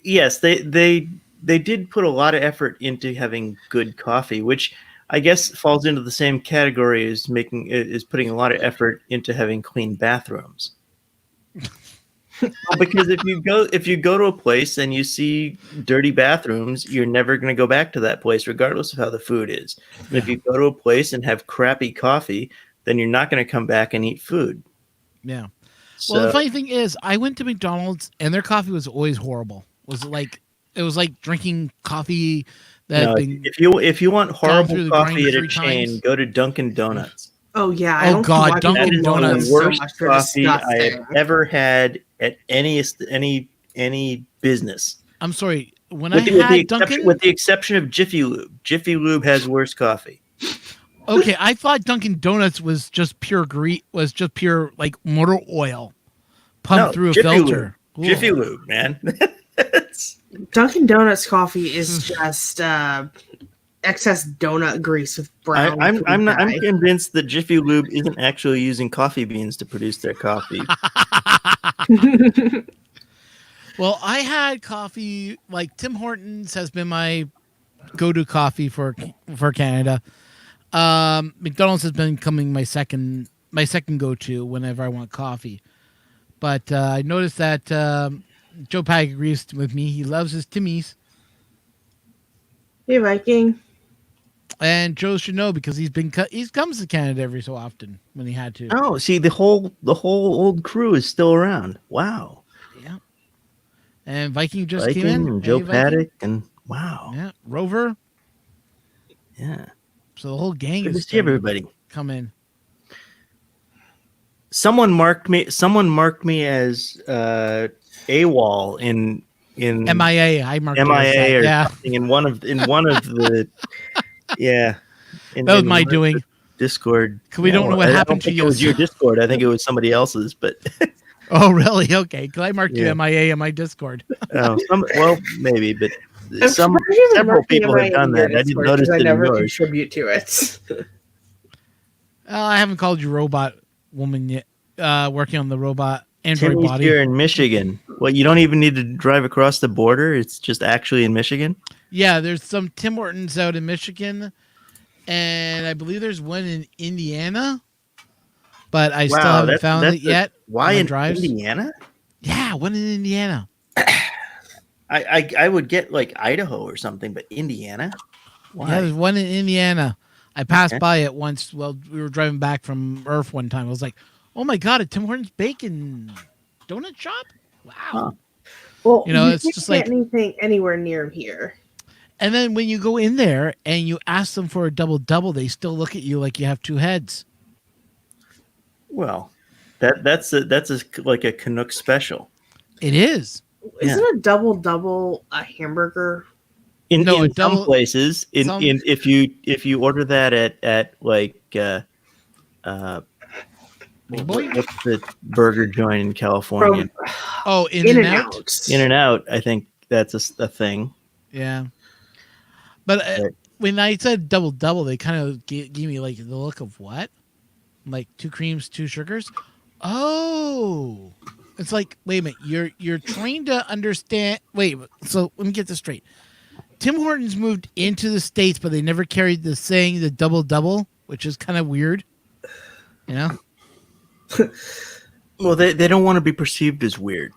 yes, they did put a lot of effort into having good coffee, which I guess falls into the same category as putting a lot of effort into having clean bathrooms. Well, because if you go to a place and you see dirty bathrooms, you're never going to go back to that place, regardless of how the food is. Yeah. If you go to a place and have crappy coffee, then you're not going to come back and eat food. Yeah. So, well, the funny thing is, I went to McDonald's and their coffee was always horrible. It was like drinking coffee that. If you want horrible coffee at a chain, go to Dunkin' Donuts. Oh yeah! Dunkin' Donuts is the worst coffee I have ever had at any business. I'm sorry. With the exception of Jiffy Lube. Jiffy Lube has worse coffee. Okay, I thought Dunkin' Donuts was just pure like motor oil pumped through a filter. Jiffy Lube, man. Dunkin' Donuts coffee is just excess donut grease with brown. I'm convinced that Jiffy Lube isn't actually using coffee beans to produce their coffee. Well, I had coffee like Tim Hortons has been my go-to coffee for Canada. McDonald's has been becoming my second go-to whenever I want coffee. But I noticed that Joe Pag agrees with me. He loves his Timmy's, Hey, Viking. and Joe should know because he comes to Canada every so often when he had to. Oh, see, the whole old crew is still around. Wow. Yeah. And Viking just came Viking in. and Joe Hey, Viking. Paddock and wow. Yeah, Rover. Yeah. So the whole gang Good to is see everybody. come in. Someone marked me as AWOL in MIA. I marked you as MIA that. or Yeah, something in one of the yeah. that was in my one of the doing. Discord. Cause we don't know what I happened don't to think you. it was your Discord. I think it was somebody else's. But Oh, really? Okay. Because I marked Yeah. you MIA in my Discord. well, maybe, but I'm some surprised you haven't several marked me people in have done my that. I didn't Discord, notice 'cause I it in never yours. contribute to it. I haven't called you robot woman yet. Working on the robot Android Timmy's body. here in Michigan. Well, you don't even need to drive across the border. It's just actually in Michigan. Yeah, there's some Tim Hortons out in Michigan, and I believe there's one in Indiana, but I still Wow, haven't found it yet why on my in drives. Indiana? Yeah, one in Indiana. I would get like Idaho or something, but Indiana? Why? Yeah, there's one in Indiana. I passed Okay. by it once while we were driving back from Earth one time. I was like, oh my God, a Tim Hortons bacon donut shop? Wow. Huh. Well, You know, you it's can't just get like- anything anywhere near here. And then when you go in there and you ask them for a double, they still look at you like you have two heads. Well, that's like a Canuck special. It is. Isn't a double a hamburger? In No, a some double- places, in if you order that at like Big Boy? what's the burger joint in California? Oh, In In and and Out? Out. In and Out, I think that's a thing. Yeah. But Right. when I said double, they kind of gave me like the look of what? Like 2 creams, 2 sugars? Oh. It's like, wait a minute, you're trying to understand. Wait, so let me get this straight. Tim Hortons moved into the States, but they never carried the saying the double, which is kind of weird. You know? Well, they don't want to be perceived as weird.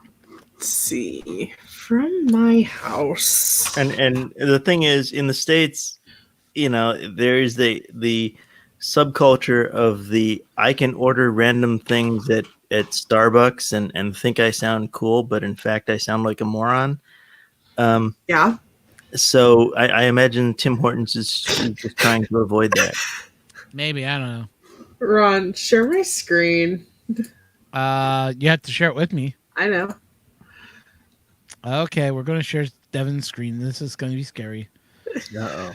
Let's see. From my house. And the thing is, in the States, you know, there is the subculture of the I can order random things at Starbucks and think I sound cool, but in fact I sound like a moron. Yeah. So I imagine Tim Hortons is just trying to avoid that. Maybe, I don't know. Ron, share my screen. You have to share it with me. I know. Okay, we're going to share Devin's screen. This is going to be scary. Uh-oh.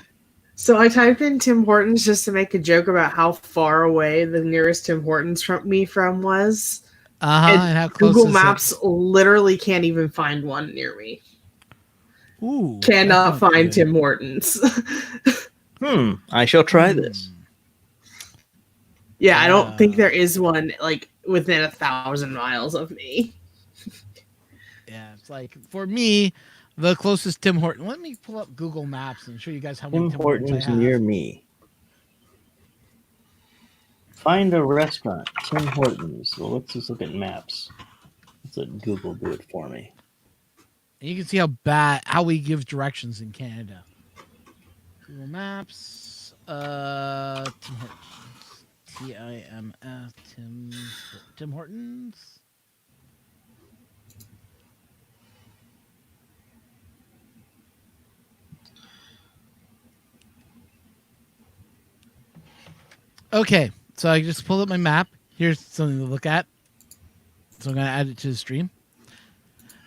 So I typed in Tim Hortons just to make a joke about how far away the nearest Tim Hortons from was. And how close Google is Maps literally can't even find one near me. it? Ooh, Cannot that's not find good. Tim Hortons. I shall try this. Yeah, I don't think there is one like within 1,000 miles of me. Yeah, it's like for me, the closest Tim Horton. Let me pull up Google Maps and show you guys how many Tim Tim Hortons I Hortons have. near me. Find a restaurant. Tim Hortons. Well, let's just look at maps. Let's let Google do it for me. And you can see how we give directions in Canada. Google Maps. Tim Hortons. TIMS. Tim Hortons. Okay, so I just pulled up my map. Here's something to look at. So I'm going to add it to the stream.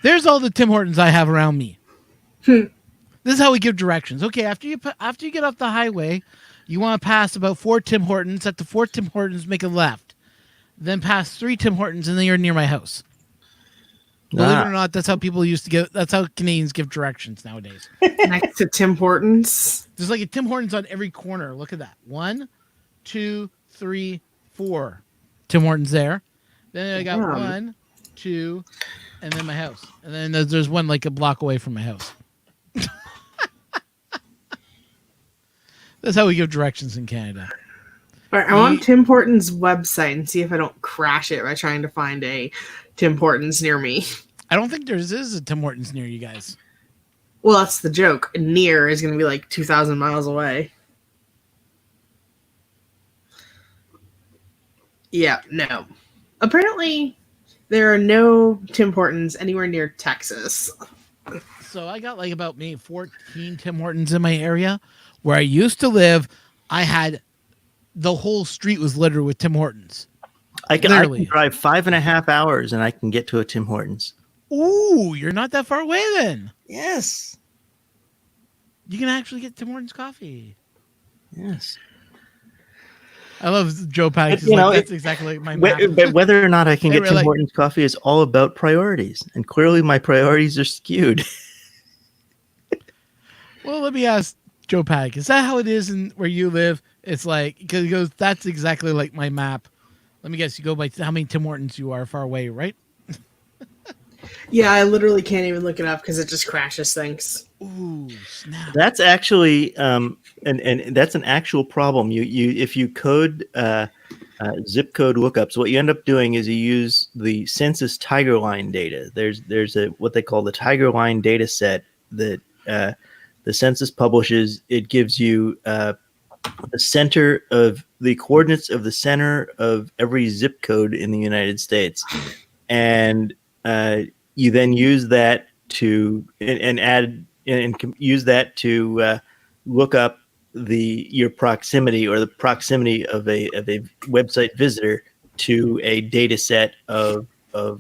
There's all the Tim Hortons I have around me. This is how we give directions. Okay, after you get off the highway, you want to pass about 4 Tim Hortons. At the 4 Tim Hortons, make a left. Then pass 3 Tim Hortons, and then you're near my house. Believe it or not, that's how people used to give. That's how Canadians give directions nowadays. Next to Tim Hortons. There's like a Tim Hortons on every corner. Look at that. 1, 2, 3, 4 Tim Hortons there. Then I got Damn. 1, two, and then my house. And then there's one like a block away from my house. That's how we give directions in Canada. All right, I'm on Tim Hortons' website and see if I don't crash it by trying to find a Tim Hortons near me. I don't think there is a Tim Hortons near you guys. Well, that's the joke. Near is going to be like 2,000 miles away. Yeah, no. Apparently, there are no Tim Hortons anywhere near Texas. So I got like about maybe 14 Tim Hortons in my area. Where I used to live, I had the whole street was littered with Tim Hortons. I can drive 5.5 hours and I can get to a Tim Hortons. Ooh, you're not that far away then. Yes. You can actually get Tim Hortons coffee. Yes. I love Joe Paddock. That's exactly like my map. But whether or not I can get Tim Hortons coffee is all about priorities. And clearly my priorities are skewed. Well, let me ask Joe Paddock. Is that how it is in where you live? It's like, because he goes, that's exactly like my map. Let me guess, you go by how many Tim Hortons you are far away, right? Yeah, I literally can't even look it up because it just crashes things. Ooh, snap. That's actually, and that's an actual problem. You if you code zip code lookups, what you end up doing is you use the census tiger line data. There's a what they call the tiger line data set that the census publishes. It gives you the center of the coordinates of the center of every zip code in the United States, and you then use that to and add and use that to look up your proximity or the proximity of a website visitor to a data set of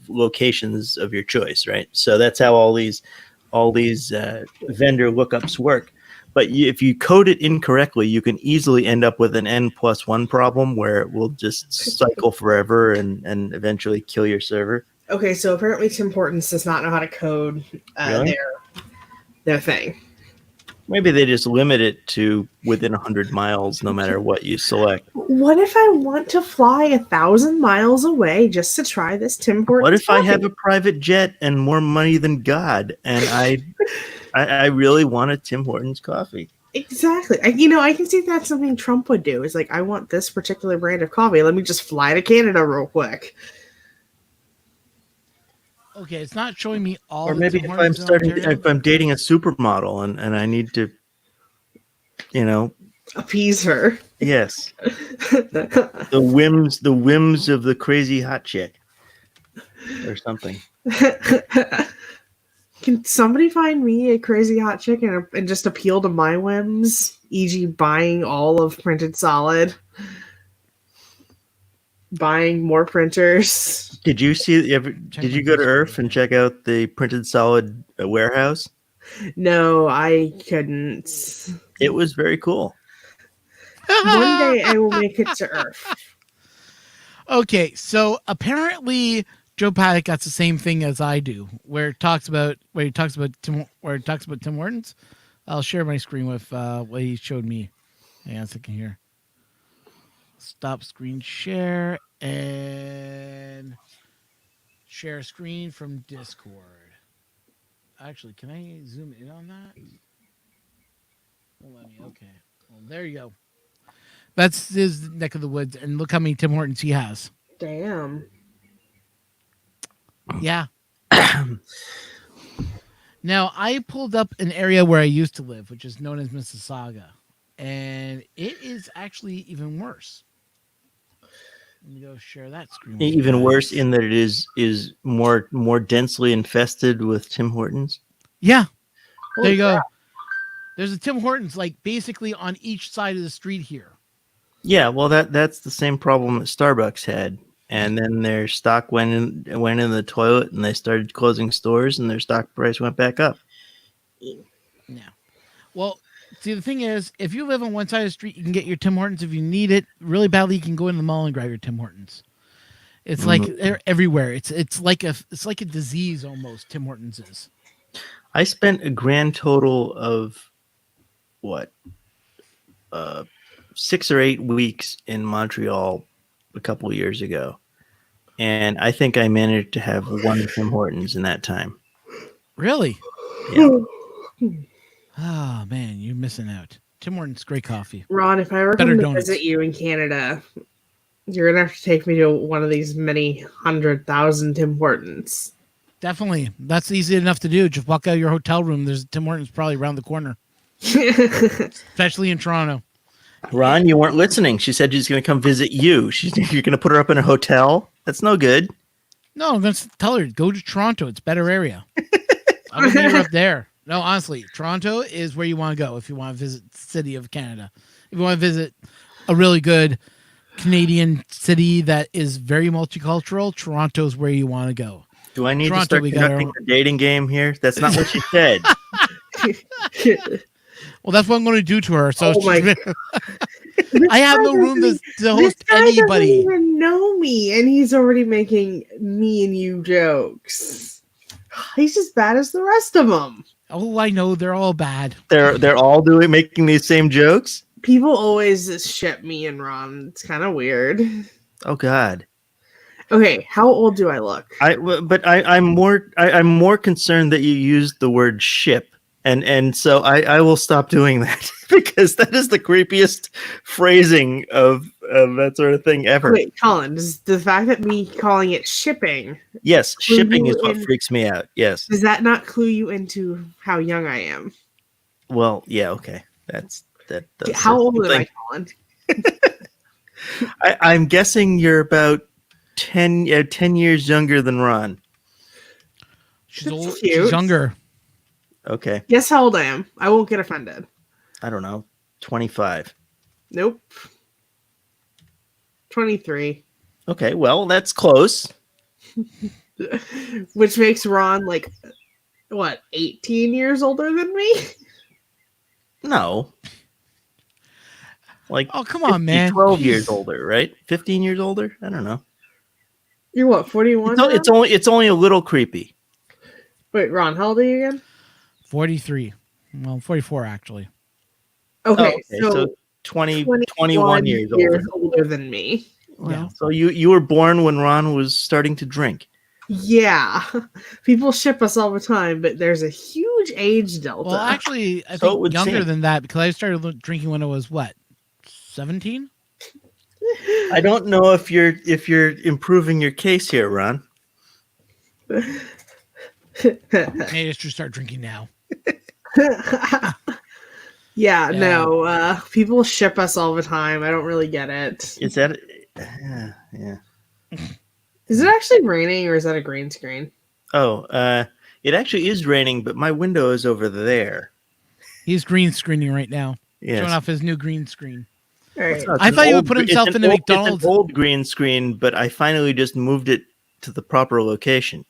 locations of your choice, right? So that's how all these vendor lookups work. But if you code it incorrectly, you can easily end up with an n+1 problem where it will just cycle forever and eventually kill your server. Okay, so apparently Tim Hortons does not know how to code Really? their thing. Maybe they just limit it to within 100 miles, no matter what you select. What if I want to fly 1,000 miles away just to try this Tim Hortons? What if coffee? I have a private jet and more money than God, and I really want a Tim Hortons coffee? Exactly. I can see that's something Trump would do. Is like, I want this particular brand of coffee. Let me just fly to Canada real quick. Okay, it's not showing me all. Or maybe if I'm dating a supermodel and I need to, appease her. Yes. the whims of the crazy hot chick or something. Can somebody find me a crazy hot chick and just appeal to my whims, e.g. buying all of Printed Solid, buying more printers? Did you go to IRF and check out the Printed Solid warehouse? No, I couldn't. It was very cool. One day I will make it to IRF. Okay, so apparently Joe Paddock got the same thing as I do, where he talks about Tim Hortons. I'll share my screen with what he showed me. Hang on a second here. Stop screen share and share screen from Discord. Actually, can I zoom in on that? Won't let me. Okay. Well, there you go. That's his neck of the woods, and look how many Tim Hortons he has. Damn. Yeah. Now, I pulled up an area where I used to live, which is known as Mississauga, and it is actually even worse. Let me go share that screen. Even worse in that it is more densely infested with Tim Hortons. Yeah. There you go. There's a Tim Hortons like basically on each side of the street here. Yeah, well that's the same problem that Starbucks had. And then their stock went in the toilet and they started closing stores and their stock price went back up. Yeah. Well, see, the thing is, if you live on one side of the street, you can get your Tim Hortons. If you need it really badly, you can go in the mall and grab your Tim Hortons. It's like they're everywhere. It's like a disease almost. Tim Hortons is. I spent a grand total of 6 or 8 weeks in Montreal a couple of years ago. and I think I managed to have one Tim Hortons in that time. Really? Yeah. Oh man, you're missing out. Tim Hortons, great coffee. Ron, if I ever Better come to donuts. visit you in Canada, you're gonna have to take me to one of these many 100,000 Tim Hortons. Definitely. That's easy enough to do. Just walk out of your hotel room. There's Tim Hortons probably around the corner, especially in Toronto. Ron, you weren't listening. She said she's going to come visit you. You're going to put her up in a hotel? That's no good. No, I'm going to tell her, go to Toronto. It's a better area. I would meet her up there. No, honestly, Toronto is where you want to go if you want to visit the city of Canada. If you want to visit a really good Canadian city that is very multicultural, Toronto's where you want to go. Do I need Toronto, to start we got conducting the dating game here? That's not what she said. Well, that's what I'm going to do to her. So Oh my I have no room to This host guy doesn't anybody. even know me, and he's already making me and you jokes. He's as bad as the rest of them. Oh, I know they're all bad. They're all making these same jokes? People always ship me and Ron. It's kind of weird. Oh God. Okay, how old do I look? I'm more concerned that you used the word ship. And so I will stop doing that because that is the creepiest phrasing of that sort of thing ever. Wait, Colin, does the fact that me calling it shipping, Yes, shipping is what in- freaks me out. Yes. does that not clue you into how young I am? Well, yeah, okay. That does How old am something. I, Colin? I'm guessing you're about 10 years younger than Ron. She's That's old. cute. She's younger. Okay. Guess how old I am. I won't get offended. I don't know. 25. Nope. 23. Okay, well, that's close. Which makes Ron like, what, 18 years older than me? No. Like, Oh, come on, man. 12 Jeez. years older, right? 15 years older? I don't know. You're what, 41? It's only a little creepy. Wait, Ron, how old are you again? 43. Well, 44 actually. Okay, So 21 years older than me. Well, Yeah. So you were born when Ron was starting to drink. Yeah. People ship us all the time, but there's a huge age delta. Well, actually, I So it think would younger seem. than that because I started drinking when I was what, 17? I don't know if you're improving your case here, Ron. Maybe I should start drinking now. Yeah, no. People ship us all the time. I don't really get it. Is that yeah. Is it actually raining or is that a green screen? Oh, it actually is raining, but my window is over there. He's green screening right now, showing Yes. off his new green screen. All right. It's I an thought he would old put gre- himself it's in an a old- McDonald's. It's an old green screen, but I finally just moved it to the proper location.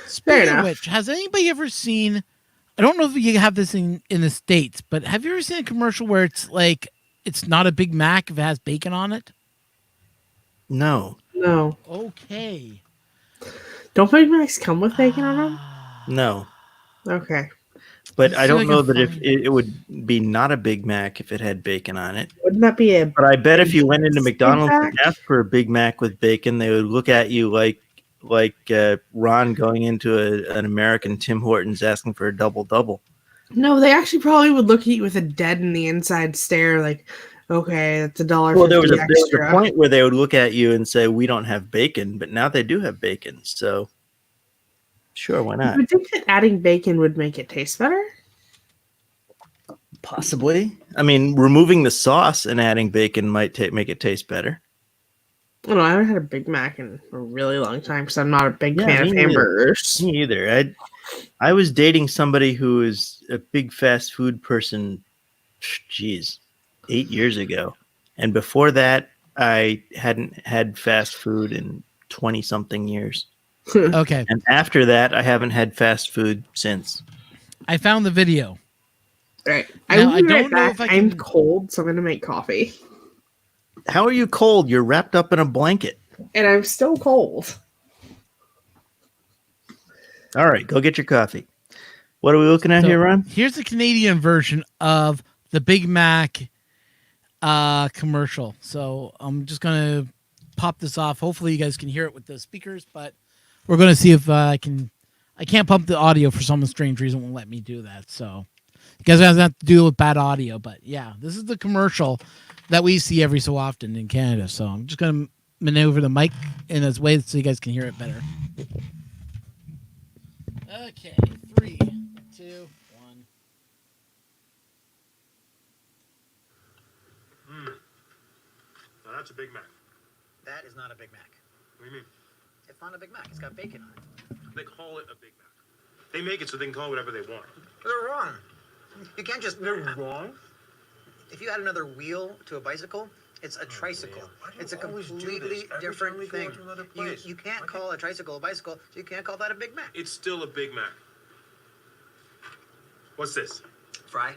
Speaking of enough. which, has anybody ever seen? I don't know if you have this in the States, but have you ever seen a commercial where it's like it's not a Big Mac if it has bacon on it? No, No. Okay. Don't Big Macs come with bacon on them? no. Okay. But I I feel don't like know I'm that if fine. it would be not a Big Mac if it had bacon on it. Wouldn't that be a But I bet if you went into Big McDonald's and Mac? asked for a Big Mac with bacon, they would look at you like Ron going into an American Tim Hortons asking for a double. No, they actually probably would look at you with a dead in the inside stare, like, okay, that's $1.50 Well, there was a extra. point where they would look at you and say, "We don't have bacon," but now they do have bacon. So, sure, why I not? would think that adding bacon would make it taste better. Possibly. I mean, removing the sauce and adding bacon might make it taste better. I don't know. I haven't had a Big Mac in a really long time because I'm not a big Yeah, fan me of neither. hamburgers. Me either. I was dating somebody who is a big fast food person. Geez, 8 years ago, and before that, I hadn't had fast food in 20 something years. Okay. And after that, I haven't had fast food since. I found the video. Right. Now, I I don't know if I I'm can- cold, so I'm gonna make coffee. How are you cold? You're wrapped up in a blanket. And I'm still cold. All right, go get your coffee. What are we looking at So, here, Ron? Here's the Canadian version of the Big Mac commercial. So I'm just gonna pop this off. Hopefully, you guys can hear it with the speakers, but we're going to see if I can. I can't pump the audio for some strange reason. Won't let me do that. So you guys have to deal with bad audio. But yeah, this is the commercial that we see every so often in Canada. So I'm just going to maneuver the mic in this way so you guys can hear it better. Okay, 3, 2, 1. Now that's a Big Mac. That is not a Big Mac. What do you mean? It's not a Big Mac. It's got bacon on it. They call it a Big Mac. They make it so they can call it whatever they want. They're wrong. You can't just. They're wrong? If you add another wheel to a bicycle, it's a tricycle. Why do you It's a always do completely this? Every different time we go thing. to another place. You can't Why call a tricycle a bicycle, so you can't call that a Big Mac. It's still a Big Mac. What's this? Fry.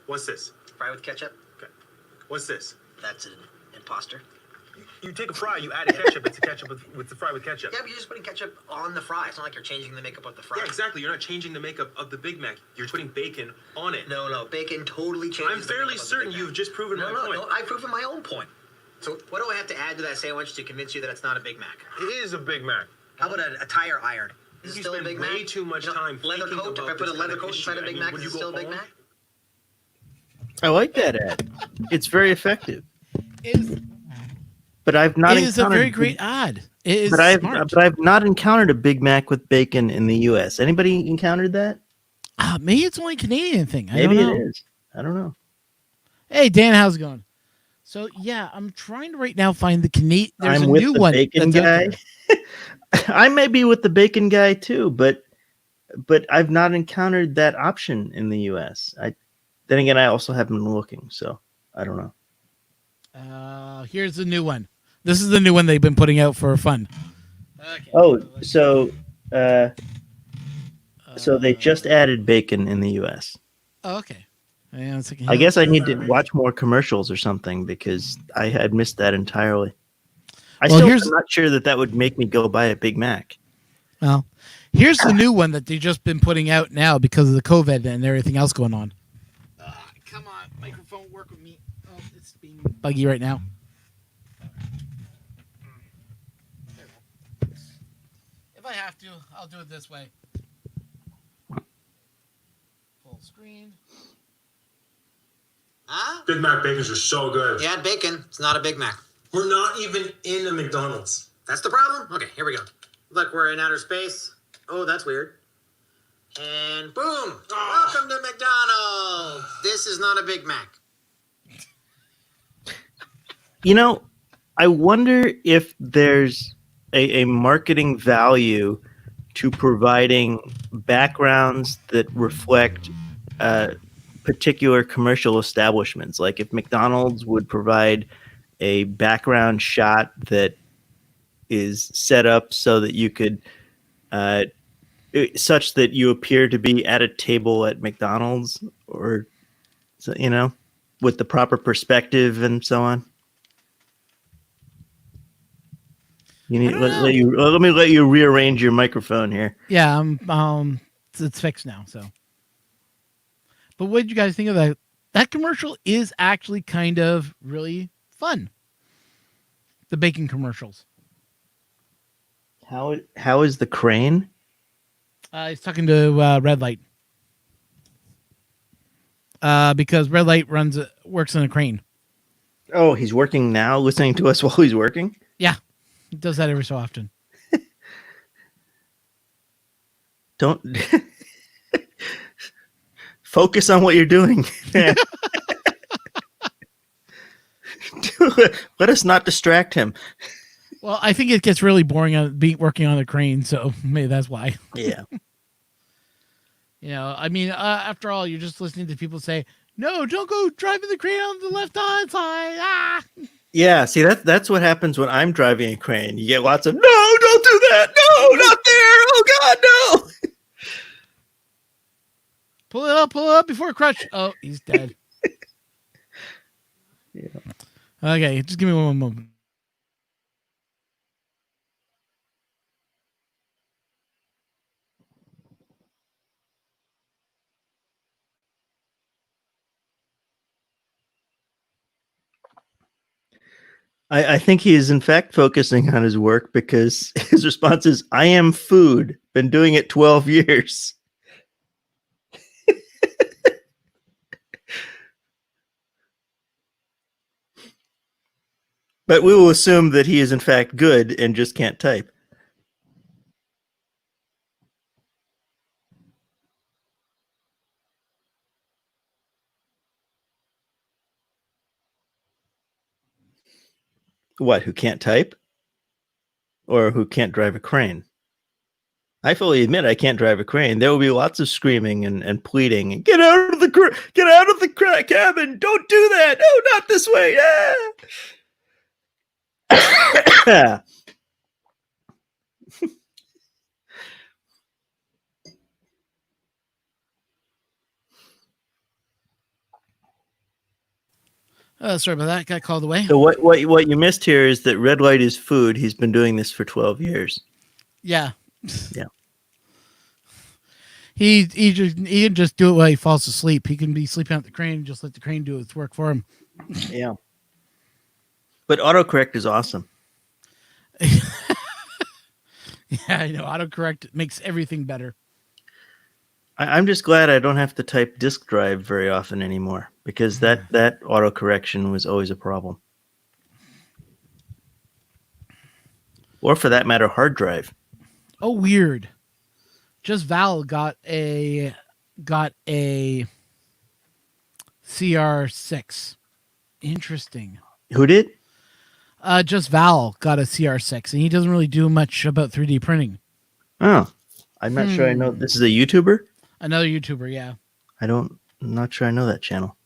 What's this? Fry with ketchup. Okay. What's this? That's an imposter. You take a fry, you add a ketchup. It's a ketchup with the fry with ketchup. Yeah, but you're just putting ketchup on the fry. It's not like you're changing the makeup of the fry. Yeah, exactly. You're not changing the makeup of the Big Mac. You're putting bacon on it. No. Bacon totally changes. I'm fairly the certain makeup of the Big Mac. you've just proven my point. No. I've proven my own point. So what do I have to add to that sandwich to convince you that it's not a Big Mac? It is a Big Mac. How about a tire iron? Is it You still a spend Big Mac? way too much time leather thinking coat. If about I put a this leather kind of coat inside a issue. Big I mean, Mac, would is it you still a go Big home? Mac? I like that ad. It's very effective. It But I've not is a encountered very great ad. It is But I've smart. not encountered a Big Mac with bacon in the U.S. Anybody encountered that? Maybe it's only a Canadian thing. I Maybe don't know. it is. I don't know. Hey, Dan, how's it going? So yeah, I'm trying to right now find the Canadian. There's I'm a with new the one bacon that's out guy. there. I may be with the bacon guy too, but I've not encountered that option in the U.S. Then again, I also haven't been looking, so I don't know. Here's the new one. This is the new one they've been putting out for fun. Okay. Oh, so they just added bacon in the U.S. Oh, okay. Hang on a second. I guess I need to watch more commercials or something because I had missed that entirely. I'm not sure that would make me go buy a Big Mac. Well, here's the new one that they've just been putting out now because of the COVID and everything else going on. Come on, microphone, work with me. Oh, it's being buggy right now. If I have to, I'll do it this way. Full screen. Huh? Big Mac bacons are so good. You add bacon, it's not a Big Mac. We're not even in a McDonald's. That's the problem? Okay, here we go. Look, we're in outer space. Oh, that's weird. And boom! Welcome to McDonald's! This is not a Big Mac. You know, I wonder if there's a marketing value to providing backgrounds that reflect particular commercial establishments. Like if McDonald's would provide a background shot that is set up so that you could such that you appear to be at a table at McDonald's, or with the proper perspective and so on. You need let me let you rearrange your microphone here. Yeah, it's fixed now. So, but what did you guys think of that? That commercial is actually kind of really fun. The bacon commercials. How is the crane? He's talking to Red Light. Because Red Light works in a crane. Oh, he's working now, listening to us while he's working? Yeah, he does that every so often. Don't focus on what you're doing. Let us not distract him. Well, I think it gets really boring working on the crane, so maybe that's why. Yeah. I mean, after all, you're just listening to people say, "No, don't go driving the crane on the left-hand side." Ah. Yeah, see that's what happens when I'm driving a crane. You get lots of "No, don't do that! No, not there! Oh God, no!" Pull it up before Crutch. Oh, he's dead. Yeah. Okay, just give me one moment. I think he is in fact focusing on his work because his response is, "I am food. Been doing it 12 years." But we will assume that he is in fact good and just can't type. What, who can't type? Or who can't drive a crane? I fully admit I can't drive a crane. There will be lots of screaming and pleading. And, get out of the cabin! Don't do that! No, not this way! Ah! Sorry about that. Got called away. So what you missed here is that red light is food. He's been doing this for 12 years. Yeah. Yeah. He can just do it while he falls asleep. He can be sleeping at the crane and just let the crane do its work for him. Yeah. But autocorrect is awesome. Yeah, I know. Autocorrect makes everything better. I'm just glad I don't have to type disk drive very often anymore because that autocorrection was always a problem. Or for that matter, hard drive. Oh, weird. Just Val got a CR6. Interesting. Who did? Just Val got a CR6, and he doesn't really do much about 3D printing. Oh, I'm not sure I know. This is a YouTuber? Another YouTuber, yeah. I'm not sure I know that channel.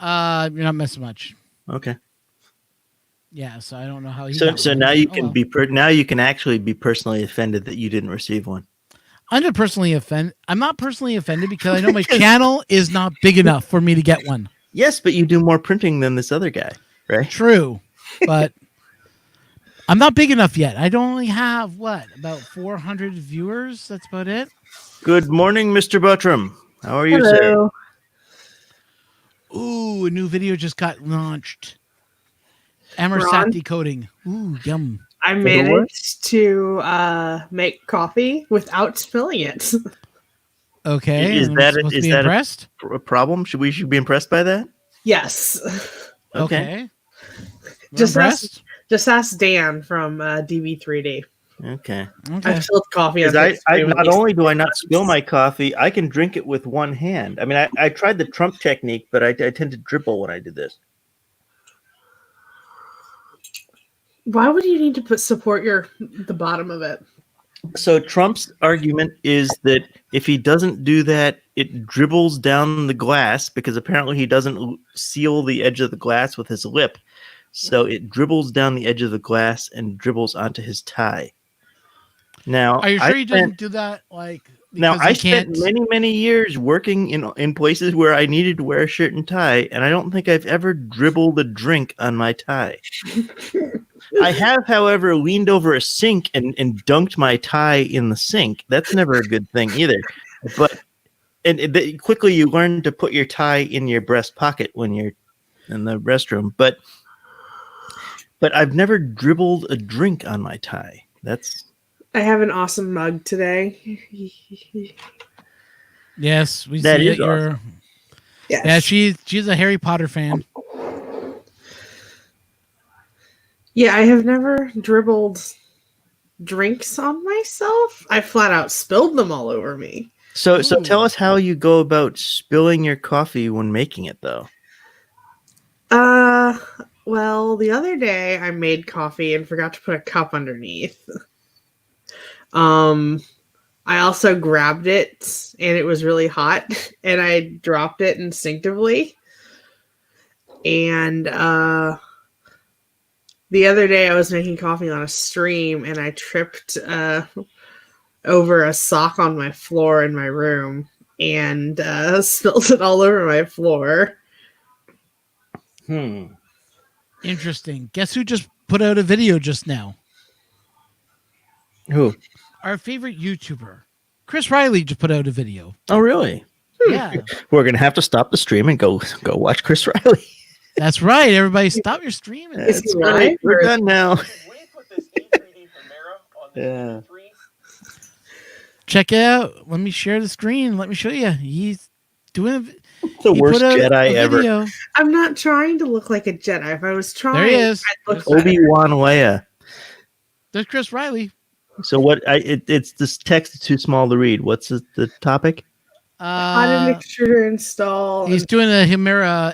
You're not missing much. Okay. Yeah, so I don't know how he. So now you can now you can actually be personally offended that you didn't receive one. I'm not personally offended. I'm not personally offended because I know my channel is not big enough for me to get one. Yes, but you do more printing than this other guy, right? True, but I'm not big enough yet. I don't only have about 400 viewers. That's about it. Good morning, Mr. Buttram. How are you, Hello. sir? Ooh, a new video just got launched. Emersat decoding. Ooh, yum. I managed to make coffee without spilling it. Okay. Is that a problem? Should we be impressed by that? Yes. Okay. Just ask Dan from DB3D. Okay. I spilled coffee on I not only do I not spill my coffee, I can drink it with one hand. I mean, I tried the Trump technique, but I tend to dribble when I do this. Why would you need to support the bottom of it? So Trump's argument is that if he doesn't do that, it dribbles down the glass because apparently he doesn't seal the edge of the glass with his lip. So it dribbles down the edge of the glass and dribbles onto his tie. Now, are you sure you didn't do that? I spent many years working in places where I needed to wear a shirt and tie, and I don't think I've ever dribbled a drink on my tie. I have, however, leaned over a sink and dunked my tie in the sink. That's never a good thing either. But quickly you learn to put your tie in your breast pocket when you're in the restroom. But I've never dribbled a drink on my tie. I have an awesome mug today. Yes, we that see is that you're. awesome. Yes. Yeah, she's a Harry Potter fan. Yeah, I have never dribbled drinks on myself. I flat out spilled them all over me. So tell us how you go about spilling your coffee when making it, though. Well, the other day I made coffee and forgot to put a cup underneath. I also grabbed it and it was really hot and I dropped it instinctively. And the other day I was making coffee on a stream and I tripped over a sock on my floor in my room and spilled it all over my floor. Interesting. Guess who just put out a video just now? Who? Our favorite YouTuber, Chris Riley, just put out a video. Oh, really? Yeah. We're gonna have to stop the stream and go watch Chris Riley. That's right. Everybody, stop your streaming. Is he That's right. live, We're or- done now. When you put this E3D Chimera on the Yeah. E3, Check it out. Let me share the screen. Let me show you. He's doing. The He worst put a Jedi ever. video. I'm not trying to look like a Jedi. If I was trying, There he is. I'd look There's- better. Obi-Wan Leia. There's Chris Riley. So what? It's this text is too small to read. What's the topic? How did extruder install? He's doing a Chimera,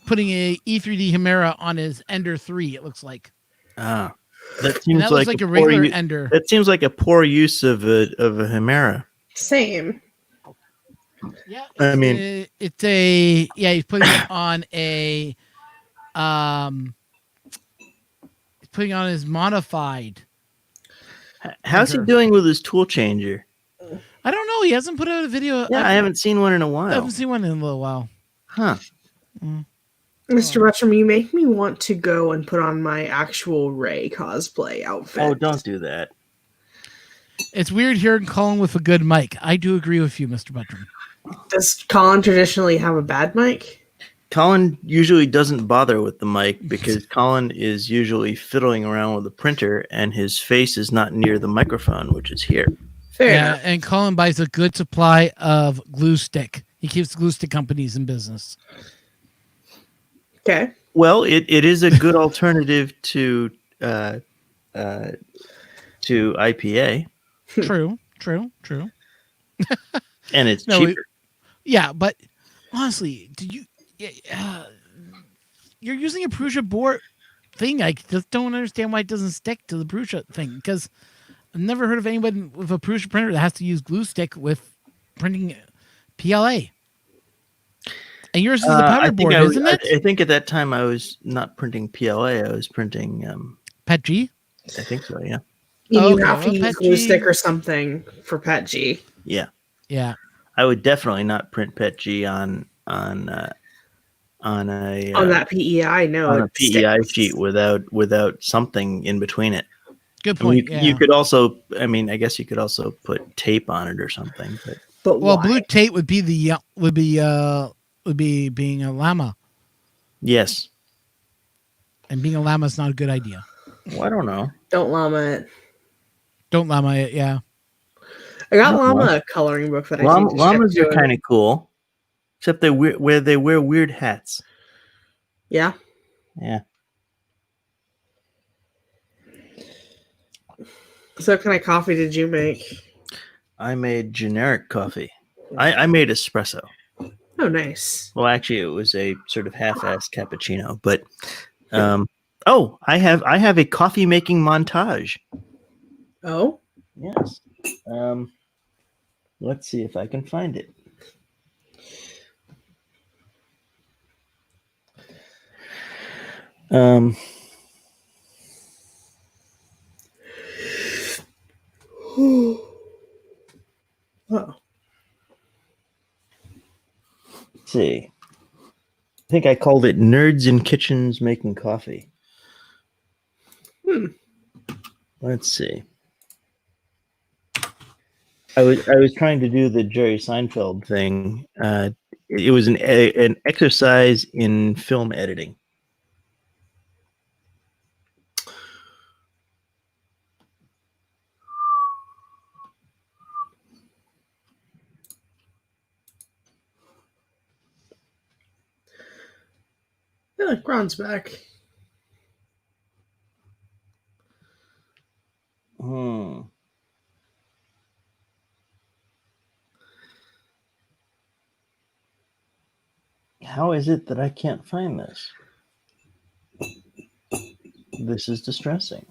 putting a E3D Chimera on his Ender 3. It looks like. Ah, that And seems that looks like a poor regular u- Ender. That seems like a poor use of a Chimera. Same. Yeah, I mean- he's putting it on a, he's putting on his modified. How's he Printer. doing with his tool changer? I don't know. He hasn't put out a video. Yeah, I haven't seen one in a I while. haven't seen one in a little while. Huh? Mr. Butcham, you make me want to go and put on my actual Ray cosplay outfit. Oh, don't do that. It's weird hearing Colin with a good mic. I do agree with you, Mr. Buttram. Does Colin traditionally have a bad mic? Colin usually doesn't bother with the mic because Colin is usually fiddling around with the printer and his face is not near the microphone, which is here. Fair Yeah, enough. and Colin buys a good supply of glue stick. He keeps glue stick companies in business. Okay. Well, it is a good alternative to IPA, True. and it's No, cheaper. Yeah, but honestly, you're using a Prusa board thing. I just don't understand why it doesn't stick to the Prusa thing, because I've never heard of anyone with a Prusa printer that has to use glue stick with printing PLA. And yours is a powder board, isn't it? I think at that time I was not printing PLA. I was printing. Pet G? I think so. Yeah. You Okay, have to well, use Pet glue G- stick or something for Pet G. Yeah. Yeah. I would definitely not print PETG on a On that PEI, no. on a it PEI sticks. sheet without something in between it. Good I mean, point. you could also, I guess you could also put tape on it or something. But But Well, why? blue tape would be being a llama, yes, and being a llama is not a good idea. well, I don't know. Don't llama it. Don't llama it. Yeah. I got Well, llama a coloring book that I Llama, think llamas are kind of cool, except they wear weird hats. Yeah. Yeah. So what kind of coffee did you make? I made generic coffee. I made espresso. Oh, nice. Well, actually, it was a sort of half-assed cappuccino. But I have a coffee making montage. Oh, Yes. Let's see if I can find it. oh. Let's see. I think I called it Nerds in Kitchens Making Coffee. Let's see. I was trying to do the Jerry Seinfeld thing. It was an exercise in film editing. Yeah, Gron's back. How is it that I can't find this? This is distressing.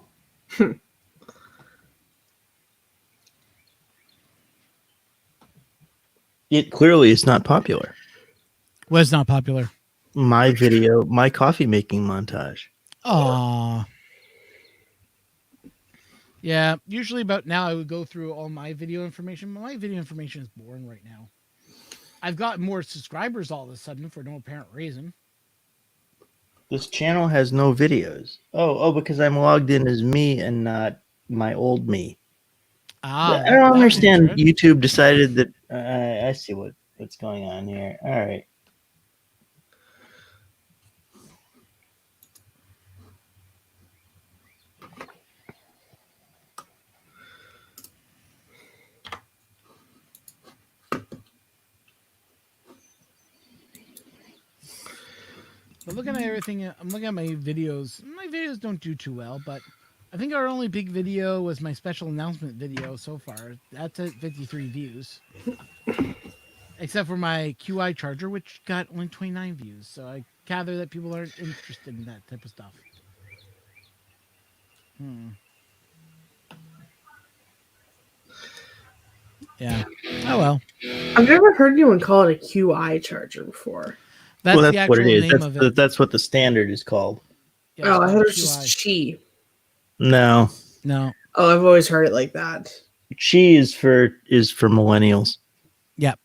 It clearly is not popular. Was not popular. My video, my coffee making montage. Aw. Yeah, usually about now I would go through all my video information, but my video information is boring right now. I've got more subscribers all of a sudden for no apparent reason. This channel has no videos. Oh, because I'm logged in as me and not my old me. Ah, I don't understand. that's good. YouTube decided that I see what's going on here. All right. But looking at everything, I'm looking at my videos. My videos don't do too well, but I think our only big video was my special announcement video so far. That's at 53 views. Except for my QI charger, which got only 29 views. So I gather that people aren't interested in that type of stuff. Yeah. Oh well. I've never heard anyone call it a QI charger before. That's, Well, the that's what it actual is. name That's of it. that's what the standard is called. Yeah, Oh, I it's thought it called was just Chi. No, No. Oh, I've always heard it like that. Chi is for millennials. Yep.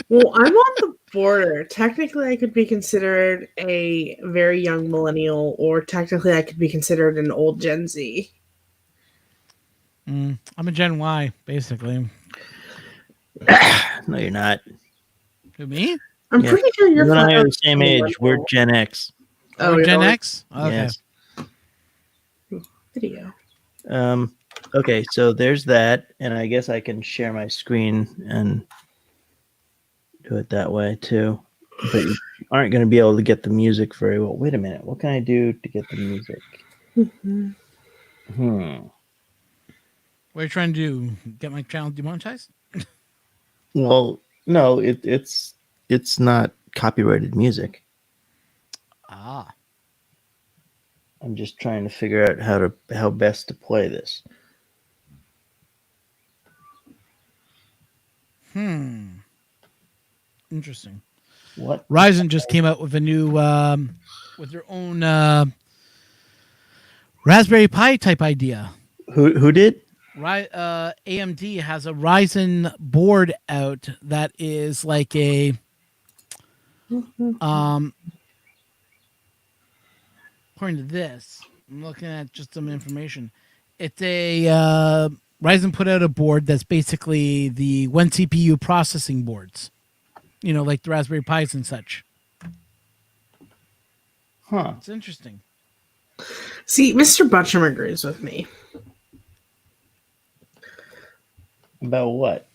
Well, I'm on the border. Technically, I could be considered a very young millennial, or technically, I could be considered an old Gen Z. I'm a Gen Y, basically. No, you're not. Who, me? I'm Yeah. pretty sure you're You and I flat are out the same a age. We're millennial. Gen X. Oh, you're Gen already- X? Okay. Yes. Video. Okay, so there's that, and I guess I can share my screen and do it that way too. But you aren't going to be able to get the music very well. Wait a minute. What can I do to get the music? What are you trying to do? Get my channel demonetized? Well, no, it's not copyrighted music. Ah. I'm just trying to figure out how best to play this. Interesting. What? Ryzen just came out with a new, with their own Raspberry Pi type idea. Who did? AMD has a Ryzen board out that is like a according to this, I'm looking at just some information. It's a Ryzen put out a board that's basically the one CPU processing boards. You know, like the Raspberry Pis and such. Huh. It's interesting. See, Mr. Butchum agrees with me. About what?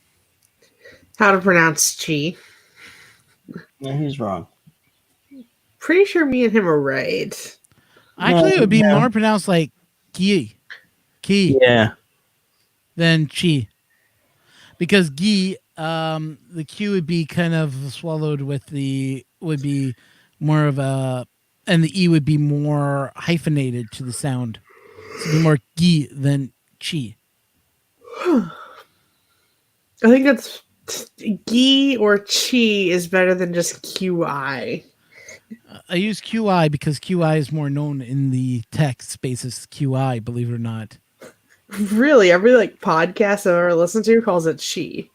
How to pronounce Chi. No, he's wrong. Pretty sure me and him are right. Actually, it would be No. more pronounced like Ki Yeah. than Chi. Because Gi, the Q would be kind of swallowed with would be more of a, and the E would be more hyphenated to the sound. So it'd be more Gi than Chi. I think that's Gi or Chi is better than just QI. I use QI because QI is more known in the tech space as QI, believe it or not. Really, every podcast I've ever listened to calls it Chi.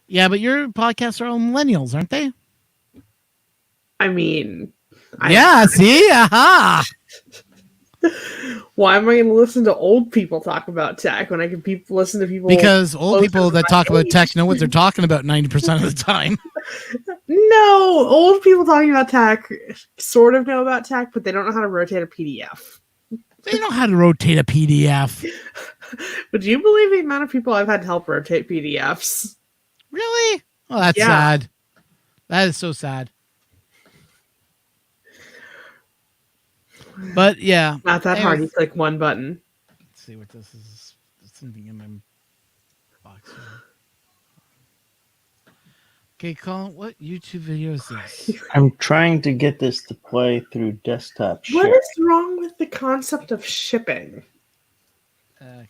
Yeah, but your podcasts are all millennials, aren't they? I mean, Yeah, see? Aha! why am I going to listen to old people talk about tech when I can listen to people? Because old closer people to that my talk about age? tech know what they're talking about 90% of the time. No, old people talking about tech sort of know about tech, but they don't know how to rotate a PDF. They know how to rotate a PDF. Would you believe the amount of people I've had to help rotate PDFs? Really? Oh, that's Yeah. sad. That is so sad. But yeah. Not that hard. You Anyways, click one button. let's see what this is. There's something in my box here. Okay, Colin, what YouTube video is this? I'm trying to get this to play through desktop share. What is wrong with the concept of shipping? Okay.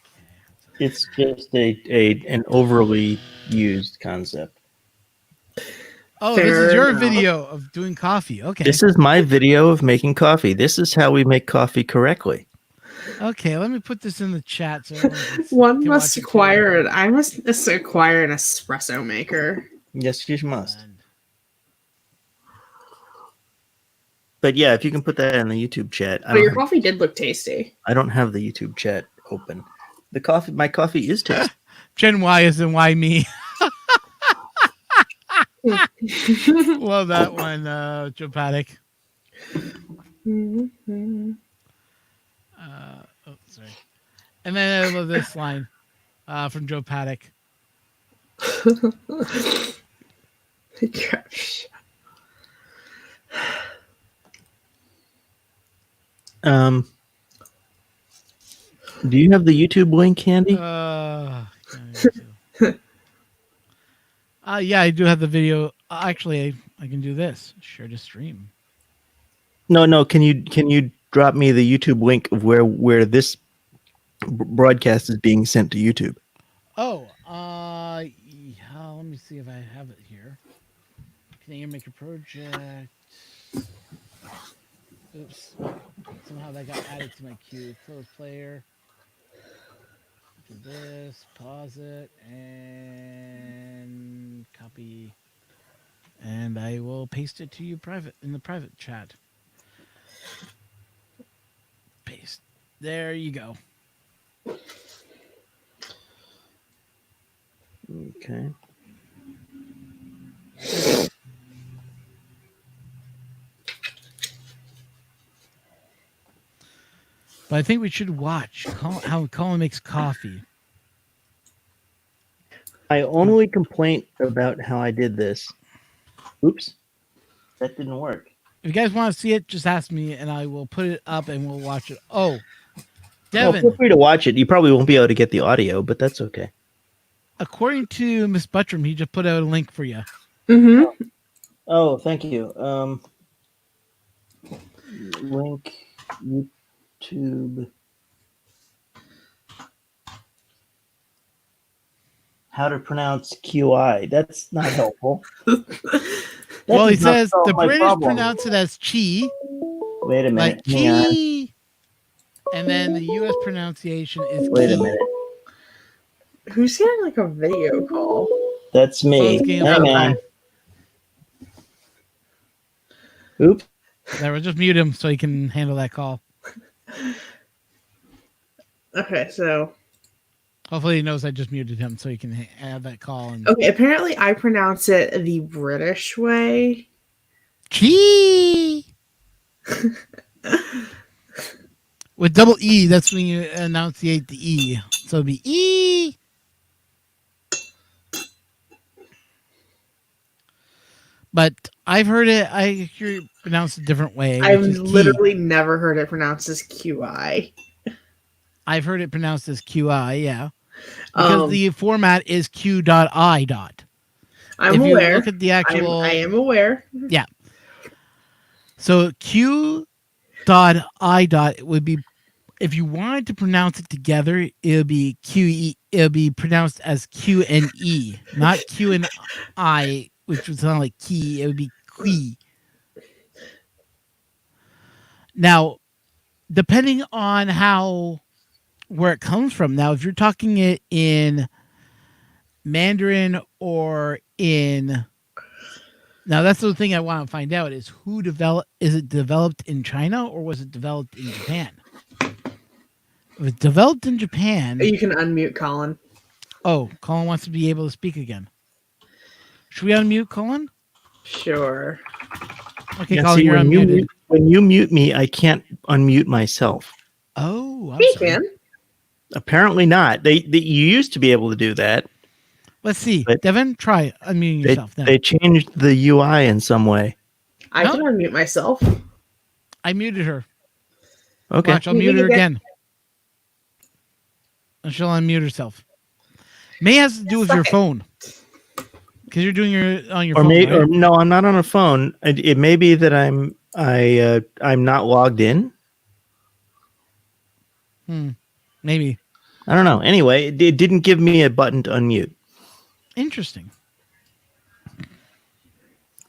It's just an overly used concept. Oh, this Fair is your enough. video of doing coffee. Okay. This is my video of making coffee. This is how we make coffee correctly. Okay, let me put this in the chat. So everyone One can must watch it too. acquire it. I must acquire an espresso maker. Yes, you must. And- But yeah, if you can put that in the YouTube chat. But your coffee did look tasty. I don't have the YouTube chat open. My coffee is tasty. Gen Y isn't why me. Love that one, Joe Paddock. Sorry. And then I love this line from Joe Paddock. Gosh. Do you have the YouTube link handy? Yeah, I do have the video. Actually, I can do this. Share to stream. No. Can you drop me the YouTube link of where this broadcast is being sent to YouTube? Oh, yeah, let me see if I have it here. Can you make a project? Oops. Somehow that got added to my queue. Close player. Do this, pause it, and copy. And I will paste it to you in the private chat. Paste. There you go. Okay. But I think we should watch how Colin makes coffee. My only complaint about how I did this. Oops. That didn't work. If you guys want to see it, just ask me and I will put it up and we'll watch it. Oh, Well, Devin. feel free to watch it. You probably won't be able to get the audio, but that's okay. According to Miss Buttram, he just put out a link for you. Mm-hmm. Oh, thank you. Link YouTube. How to pronounce QI. That's not helpful. Well, he says the British pronounce it as chi. Wait a minute. Like chi. And then the U.S. pronunciation is Wait a ki. minute. Who's getting like a video call? That's me. Someone's getting Hang a on. Oops. There, we'll just mute him so he can handle that call. Okay, so Hopefully he knows I just muted him so he can have that call. And okay, apparently I pronounce it the British way. chi. With double E, that's when you enunciate the E. So it'd be E. But I've heard it, I hear it pronounced a different way. I've Which is literally never heard it pronounced as QI. I've heard it pronounced as QI, yeah. Because the format is Q.I. I'm if aware. You look at the actual, I am aware. Yeah. So Q.I. would be, if you wanted to pronounce it together, it would be QE. It would be pronounced as Q and E, not Q and I, which would sound like key. It would be qui. Now, depending on where it comes from. Now, if you're talking it in Mandarin or in, now that's the thing I want to find out is who developed. Is it developed in China or was it developed in Japan? If it's developed in Japan, You can unmute Colin. Oh, Colin wants to be able to speak again. Should we unmute Colin? Sure. Okay, Yeah, Colin, see, you're unmuted. when you mute me, I can't unmute myself. Oh, I'm He sorry. can. Apparently not. You used to be able to do that. Let's see. But Devin, try unmuting yourself now. They changed the UI in some way. I can unmute myself. I muted her. Okay. Watch, I'll mute her again. And she'll unmute herself. May has to do with your phone. Because you're doing on your phone. Right? Or no, I'm not on a phone. It may be that I'm not logged in. Maybe. I don't know. Anyway, it didn't give me a button to unmute. Interesting.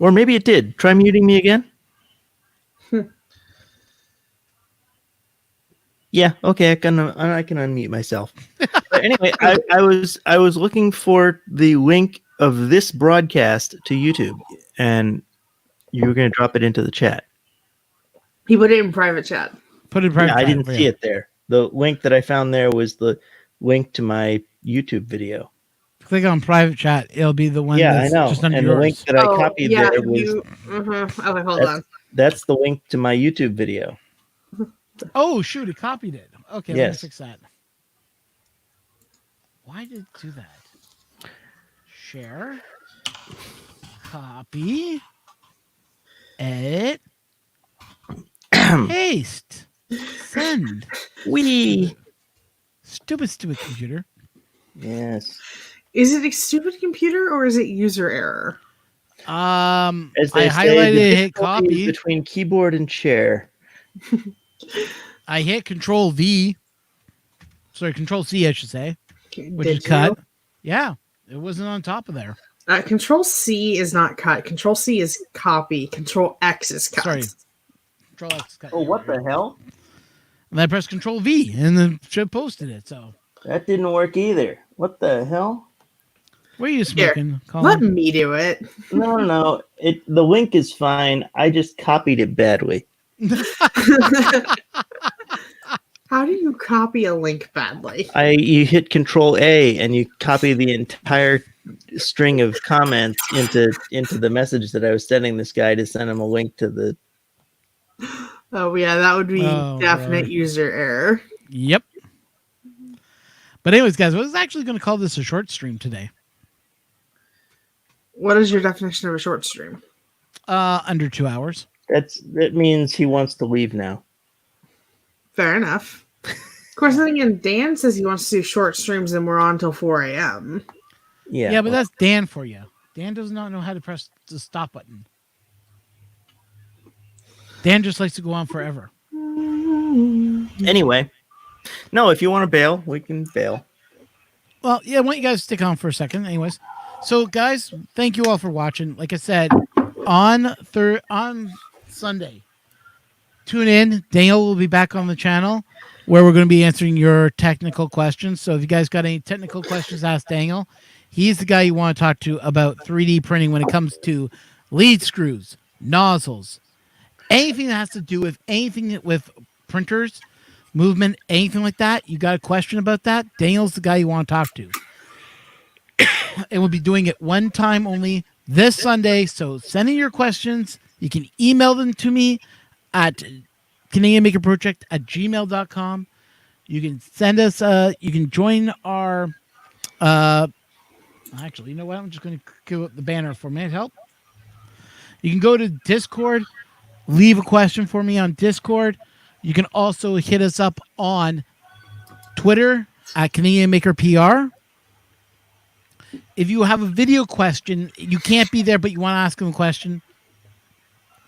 Or maybe it did. Try muting me again. Yeah, okay, I can unmute myself. But anyway, I was looking for the link of this broadcast to YouTube, and you were going to drop it into the chat. He put it in private chat. Put it in private chat. I didn't see it there. The link that I found there was the link to my YouTube video. Click on private chat. It'll be the one that's I know. just under and yours. the link that I copied there was Okay, hold on. That's the link to my YouTube video. Oh, shoot, it copied it. Okay, let me fix that. Why did it do that? Share. Copy. Edit. Paste. Send. Wee. Stupid computer. Yes. Is it a stupid computer or is it user error? As I they say, highlighted the it, hit difficulty is copy. between keyboard and chair. I hit Control V. Sorry, Control C, I should say, which Did is cut. you? Yeah, it wasn't on top of there. Control C is not cut. Control C is copy. Control X is cut. Sorry. Control X is cut. Oh, what the hell? And I pressed Control V, and then should posted it. So, That didn't work either. What the hell? what are you Here, smoking, Let Colin? me do it. No. The link is fine. I just copied it badly. How do you copy a link badly? You hit Control A and you copy the entire string of comments into the message that I was sending this guy to send him a link to the. Oh yeah, that would be Oh, definite Lord. user error. Yep. But anyways, guys, I was actually going to call this a short stream today. What is your definition of a short stream? Under 2 hours. That means he wants to leave now. Fair enough. Of course, I think Dan says he wants to do short streams and we're on till 4 a.m. Yeah. Yeah, but that's Dan for you. Dan does not know how to press the stop button. Dan just likes to go on forever. Anyway, no. If you want to bail, we can bail. Well, yeah, I want you guys to stick on for a second. Anyways, so guys, thank you all for watching. Like I said, on Sunday, tune in. Daniel will be back on the channel where we're going to be answering your technical questions. So if you guys got any technical questions, ask Daniel. He's the guy you want to talk to about 3D printing when it comes to lead screws, nozzles, anything that has to do with anything with printers, movement, anything like that. You got a question about that? Daniel's the guy you want to talk to. And we'll be doing it one time only this Sunday. So send in your questions. You can email them to me at CanadianMakerProject@gmail.com. You can send us, you can join our, actually, you know what? I'm just going to go up the banner for a minute. Help. You can go to Discord, leave a question for me on Discord. You can also hit us up on Twitter at Canadian Maker PR. If you have a video question, you can't be there, but you want to ask them a question,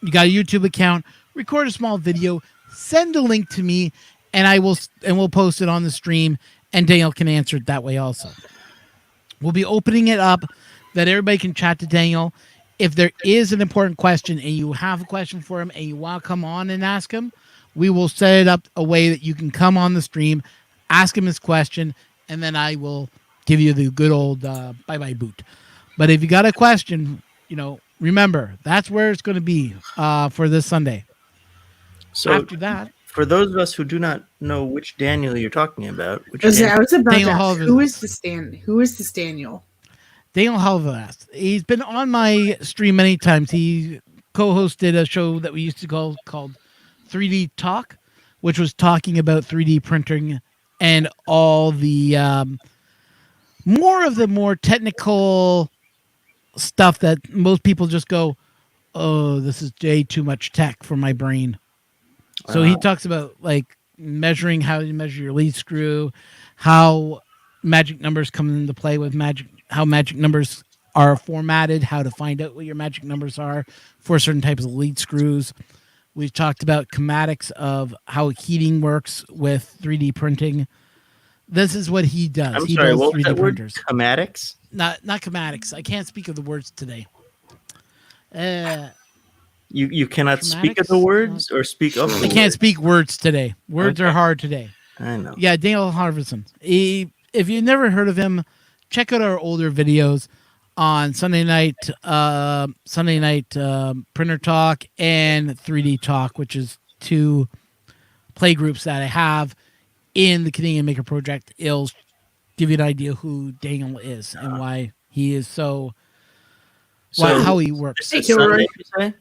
you got a YouTube account, record a small video, send a link to me, and we'll post it on the stream, and Daniel can answer it that way also. We'll be opening it up that everybody can chat to Daniel. If there is an important question and you have a question for him and you want to come on and ask him, we will set it up a way that you can come on the stream, ask him his question, and then I will give you the good old bye-bye boot. But if you got a question, remember, that's where it's going to be for this Sunday. So After that, for those of us who do not know which Daniel you're talking about, I was about Daniel to ask, Oliver. who is this Daniel? Daniel Halvast. He's been on my stream many times. He co-hosted a show that we used to called 3D Talk, which was talking about 3D printing and all the more technical stuff that most people just go, oh, this is too much tech for my brain. So he talks about like measuring, how you measure your lead screw, how magic numbers come into play with how magic numbers are formatted, how to find out what your magic numbers are for certain types of lead screws. We've talked about schematics of how heating works with 3D printing. This is what he does. He sorry, builds what was 3D that word? printers. Schematics? Not schematics. I can't speak of the words today. You cannot speak of the Schematics? words or speak of the I words? can't speak words today. Words are Okay. hard today. I know. Yeah, Daniel Harvison. If you've never heard of him, check out our older videos on Sunday night Printer Talk and 3D Talk, which is two play groups that I have in the Canadian Maker Project. It'll give you an idea who Daniel is and why he is how he works. Hey, This is Sunday, Kilroy. you say?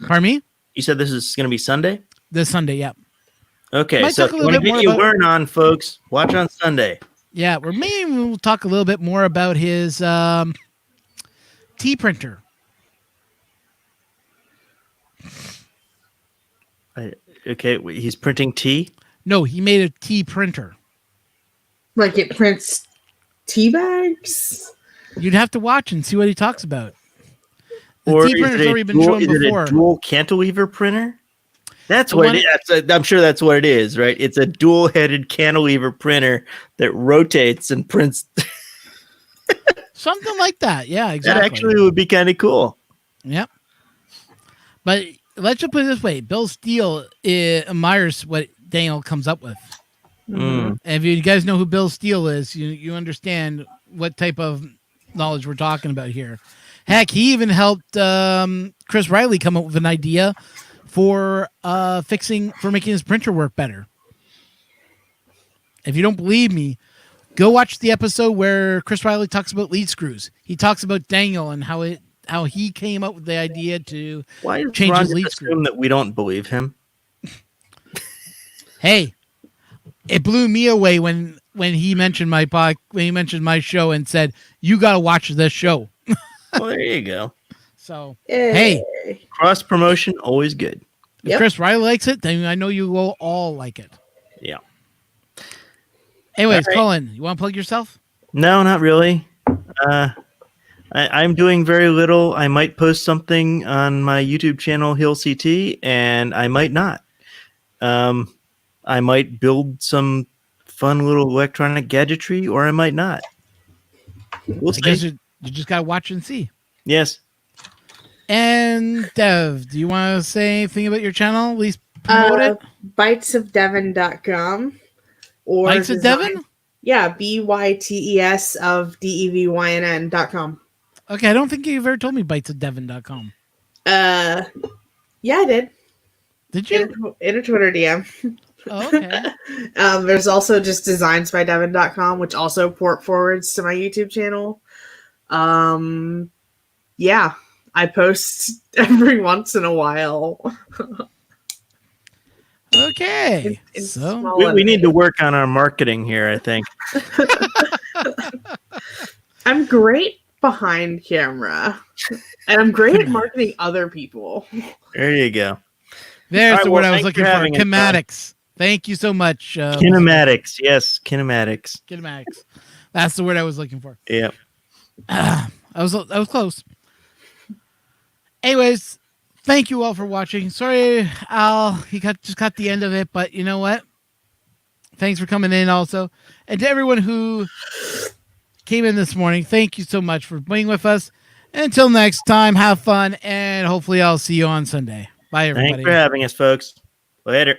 Pardon me? You said this is going to be Sunday? This Sunday, yeah. Okay, Might so talk if a you little want to bit get more your about- word on, folks, watch on Sunday. Yeah, we'll talk a little bit more about his T printer. Okay, he's printing tea. No, he made a tea printer. Like it prints tea bags. You'd have to watch and see what he talks about. The Or tea is printer's it already been shown is it before. a dual cantilever printer? That's The what one- it is. I'm sure that's what it is, right? It's a dual-headed cantilever printer that rotates and prints. Something like that. Yeah, That exactly. actually would be kind of cool. Yep. But let's just put it this way: Bill Steele admires what Daniel comes up with. Mm. And if you guys know who Bill Steele is, you understand what type of knowledge we're talking about here. Heck, he even helped Chris Riley come up with an idea for making his printer work better. If you don't believe me, go watch the episode where Chris Riley talks about lead screws. He talks about Daniel and how he came up with the idea to Why does change Ron his just lead assume screw. that we don't believe him? Hey, it blew me away when he mentioned my show and said, "You got to watch this show." Well, there you go. So, Hey. Cross promotion, always good. if Yep. Chris Riley likes it, then I know you will all like it. Yeah. Anyways, All right. Colin, you want to plug yourself? No, not really. I'm doing very little. I might post something on my YouTube channel, Hill CT, and I might not. I might build some fun little electronic gadgetry, or I might not. We'll I guess see. you just got to watch and see. Yes. And Dev, do you want to say anything about your channel? At least promote it. Bytesofdevon.com or Bites of Devon? Yeah, BYTES of DEVYNN.com. Okay, I don't think you've ever told me bitesofdevon.com. Yeah, I did. Did you? In a Twitter DM. Oh, okay. There's also just designsbydevon.com, which also port forwards to my YouTube channel. Yeah, I post every once in a while. Okay. In So, small We need to work on our marketing here, I think. I'm great behind camera, and I'm great at marketing other people. There you go. there's All right, the well, word I was thanks looking for for. having us, Tom. Kinematics. Thank you so much. Kinematics. Yes, kinematics. Kinematics. That's the word I was looking for. Yeah. I was close. Anyways, thank you all for watching. Sorry, Al, he just got the end of it, but you know what? Thanks for coming in also. And to everyone who came in this morning, thank you so much for being with us. Until next time, have fun, and hopefully I'll see you on Sunday. Bye, everybody. Thanks for having us, folks. Later.